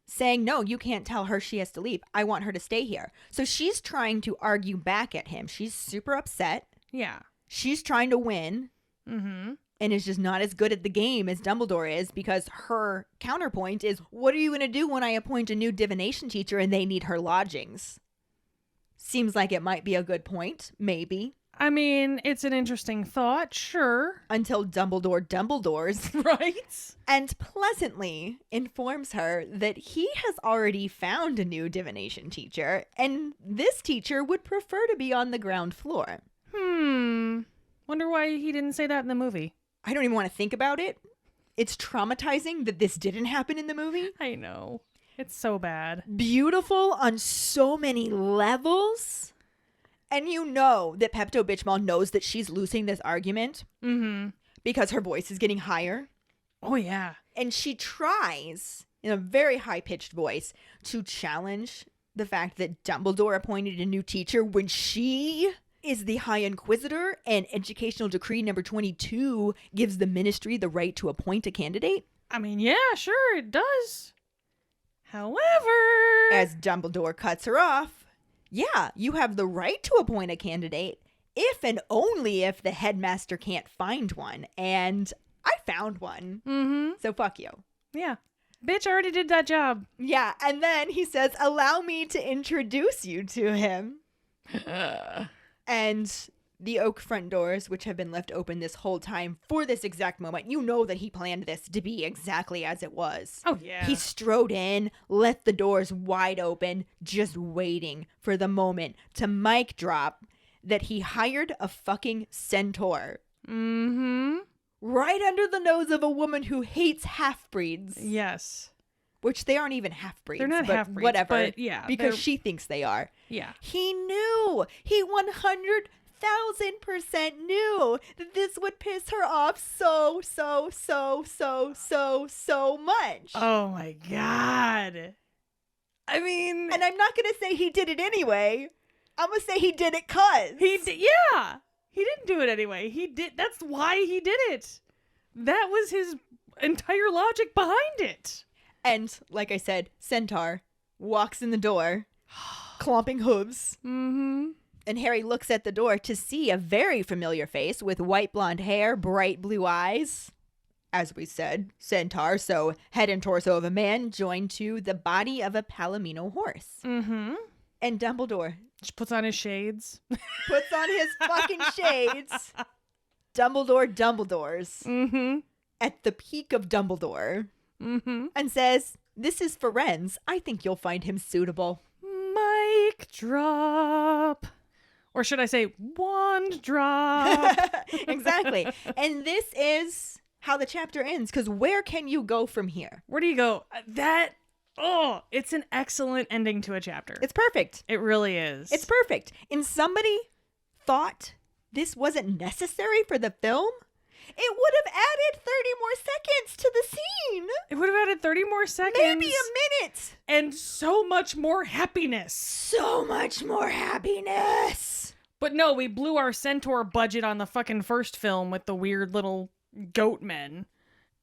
saying, no, you can't tell her she has to leave. I want her to stay here. So she's trying to argue back at him. She's super upset. Yeah. She's trying to win. Mm-hmm. And is just not as good at the game as Dumbledore is because her counterpoint is, what are you going to do when I appoint a new divination teacher and they need her lodgings? Seems like it might be a good point. Maybe. I mean, it's an interesting thought, sure. Until Dumbledore's. Right? And pleasantly informs her that he has already found a new divination teacher and this teacher would prefer to be on the ground floor. Wonder why he didn't say that in the movie. I don't even want to think about it. It's traumatizing that this didn't happen in the movie. I know. It's so bad. Beautiful on so many levels. And you know that Pepto-Bismol knows that she's losing this argument. Mm-hmm. Because her voice is getting higher. Oh, yeah. And she tries, in a very high-pitched voice, to challenge the fact that Dumbledore appointed a new teacher when she is the High Inquisitor and Educational Decree number 22 gives the ministry the right to appoint a candidate. I mean, yeah, sure, it does. However, as Dumbledore cuts her off, yeah, you have the right to appoint a candidate if and only if the headmaster can't find one. And I found one. Mm-hmm. So fuck you. Yeah. Bitch, I already did that job. Yeah, and then he says, allow me to introduce you to him. And the oak front doors, which have been left open this whole time for this exact moment, you know that he planned this to be exactly as it was. Oh, yeah. He strode in, left the doors wide open, just waiting for the moment to mic drop that he hired a fucking centaur. Mm-hmm. Right under the nose of a woman who hates half-breeds. Yes. Which they aren't even half-breeds. They're not but half-breeds, whatever. but yeah. Because she thinks they are. Yeah. He knew. He 100,000% knew that this would piss her off so much. Oh my God. I mean. And I'm not going to say he did it anyway. I'm going to say he did it 'cause. Yeah. He didn't do it anyway. He did. That's why he did it. That was his entire logic behind it. And like I said, Centaur walks in the door, clomping hooves. Mm-hmm. And Harry looks at the door to see a very familiar face with white blonde hair, bright blue eyes. As we said, centaur, so head and torso of a man joined to the body of a palomino horse. Mm-hmm. And Dumbledore Just puts on his shades. puts on his fucking shades. Dumbledores. Mm-hmm. At the peak of Dumbledore. Mm-hmm. And says, this is Ferenz. I think you'll find him suitable. Mic drop. Or should I say, wand drop? Exactly. And this is how the chapter ends, because where can you go from here? Where do you go? It's an excellent ending to a chapter. It's perfect. It really is. It's perfect. And somebody thought this wasn't necessary for the film? It would have added 30 more seconds to the scene. It would have added 30 more seconds. Maybe a minute. And so much more happiness. So much more happiness. But no, we blew our centaur budget on the fucking first film with the weird little goat men.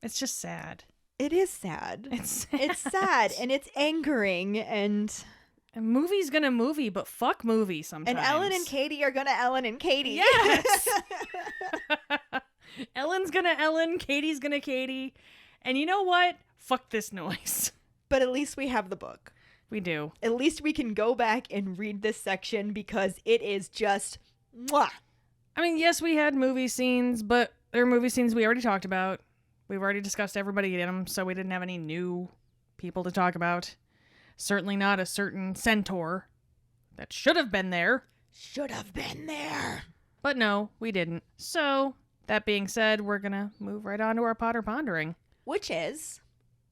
It's just sad. It is sad. It's sad. It's sad and it's angering and A movie's gonna movie, but fuck movie sometimes. And Ellen and Katie are gonna Ellen and Katie. Yes! Ellen's gonna Ellen, Katie's gonna Katie. And you know what? Fuck this noise. But at least we have the book. We do. At least we can go back and read this section because it is just mwah. I mean, yes, we had movie scenes, but they're movie scenes we already talked about. We've already discussed everybody in them, so we didn't have any new people to talk about. Certainly not a certain centaur that should have been there. Should have been there. But no, we didn't. So, that being said, we're gonna move right on to our Potter Pondering. Which is,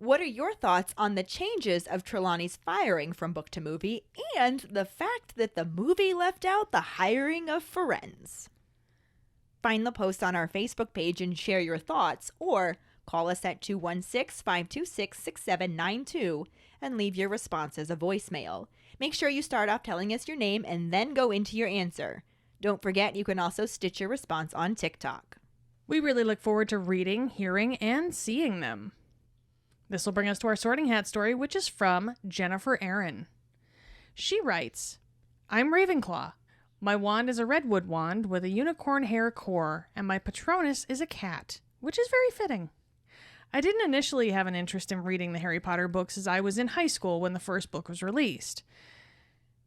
What are your thoughts on the changes of Trelawney's firing from book to movie and the fact that the movie left out the hiring of Ferenz? Find the post on our Facebook page and share your thoughts, or call us at 216-526-6792 and leave your response as a voicemail. Make sure you start off telling us your name and then go into your answer. Don't forget, you can also stitch your response on TikTok. We really look forward to reading, hearing, and seeing them. This will bring us to our sorting hat story, which is from Jennifer Aaron. She writes, I'm Ravenclaw. My wand is a redwood wand with a unicorn hair core, and my Patronus is a cat, which is very fitting. I didn't initially have an interest in reading the Harry Potter books as I was in high school when the first book was released.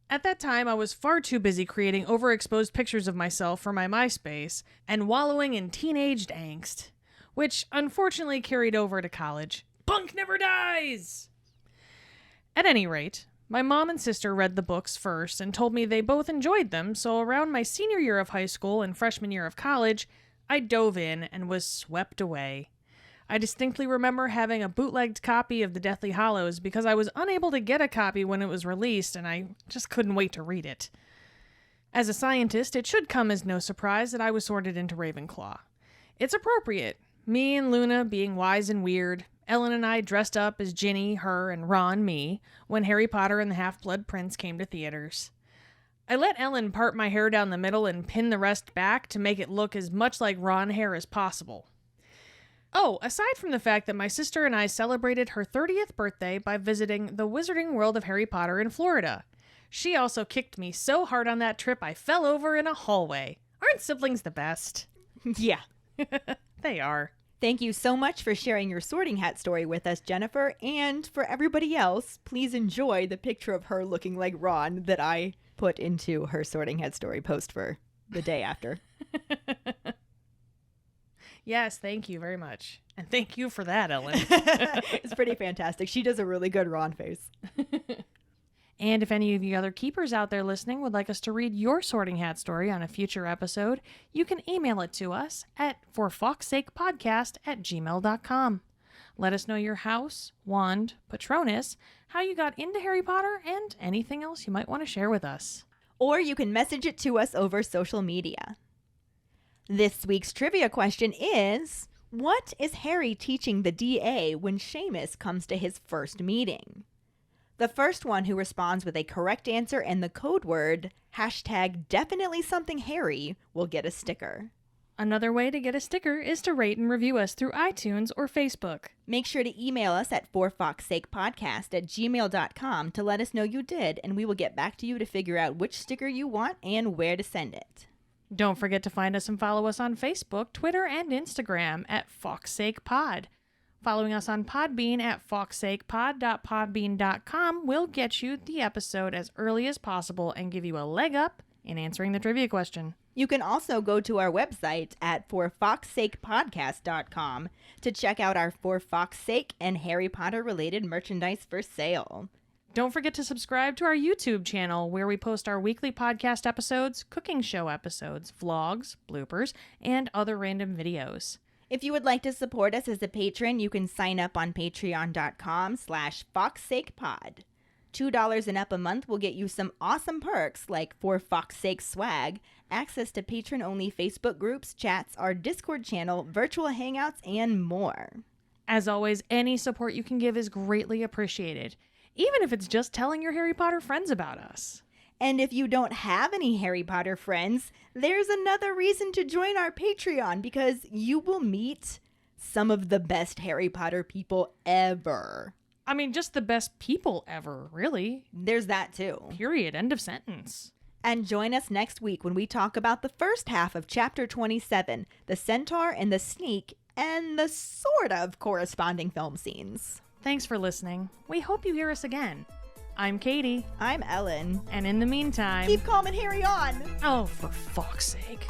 At that time, I was far too busy creating overexposed pictures of myself for my MySpace and wallowing in teenaged angst, which unfortunately carried over to college. Punk never dies! At any rate, my mom and sister read the books first and told me they both enjoyed them, so around my senior year of high school and freshman year of college, I dove in and was swept away. I distinctly remember having a bootlegged copy of The Deathly Hallows because I was unable to get a copy when it was released and I just couldn't wait to read it. As a scientist, it should come as no surprise that I was sorted into Ravenclaw. It's appropriate. Me and Luna being wise and weird, Ellen and I dressed up as Ginny, her, and Ron, me, when Harry Potter and the Half-Blood Prince came to theaters. I let Ellen part my hair down the middle and pin the rest back to make it look as much like Ron hair as possible. Oh, aside from the fact that my sister and I celebrated her 30th birthday by visiting the Wizarding World of Harry Potter in Florida. She also kicked me so hard on that trip I fell over in a hallway. Aren't siblings the best? Yeah. They are. Thank you so much for sharing your sorting hat story with us, Jennifer. And for everybody else, please enjoy the picture of her looking like Ron that I put into her sorting hat story post for the day after. Yes, thank you very much. And thank you for that, Ellen. It's pretty fantastic. She does a really good Ron face. And if any of you other keepers out there listening would like us to read your sorting hat story on a future episode, you can email it to us at forfawkesakepodcast@gmail.com. Let us know your house, wand, Patronus, how you got into Harry Potter, and anything else you might want to share with us. Or you can message it to us over social media. This week's trivia question is, what is Harry teaching the DA when Seamus comes to his first meeting? The first one who responds with a correct answer and the code word, #DefinitelySomethingHarry, will get a sticker. Another way to get a sticker is to rate and review us through iTunes or Facebook. Make sure to email us at forfawkesakepodcast@gmail.com to let us know you did, and we will get back to you to figure out which sticker you want and where to send it. Don't forget to find us and follow us on Facebook, Twitter, and Instagram at FawkesAkePod. Following us on Podbean at fawkesakepod.podbean.com will get you the episode as early as possible and give you a leg up in answering the trivia question. You can also go to our website at forfawkesakepodcast.com to check out our For Fawkes Sake and Harry Potter related merchandise for sale. Don't forget to subscribe to our YouTube channel where we post our weekly podcast episodes, cooking show episodes, vlogs, bloopers, and other random videos. If you would like to support us as a patron, you can sign up on patreon.com/FawkesSakePod. $2 and up a month will get you some awesome perks like For Fawkes Sake swag, access to patron-only Facebook groups, chats, our Discord channel, virtual hangouts, and more. As always, any support you can give is greatly appreciated, even if it's just telling your Harry Potter friends about us. And if you don't have any Harry Potter friends, there's another reason to join our Patreon, because you will meet some of the best Harry Potter people ever. I mean, just the best people ever, really. There's that too. Period. End of sentence. And join us next week when we talk about the first half of Chapter 27, the Centaur and the Sneak, and the sort of corresponding film scenes. Thanks for listening. We hope you hear us again. I'm Katie. I'm Ellen. And in the meantime... keep calm and Harry on! Oh, for fuck's sake.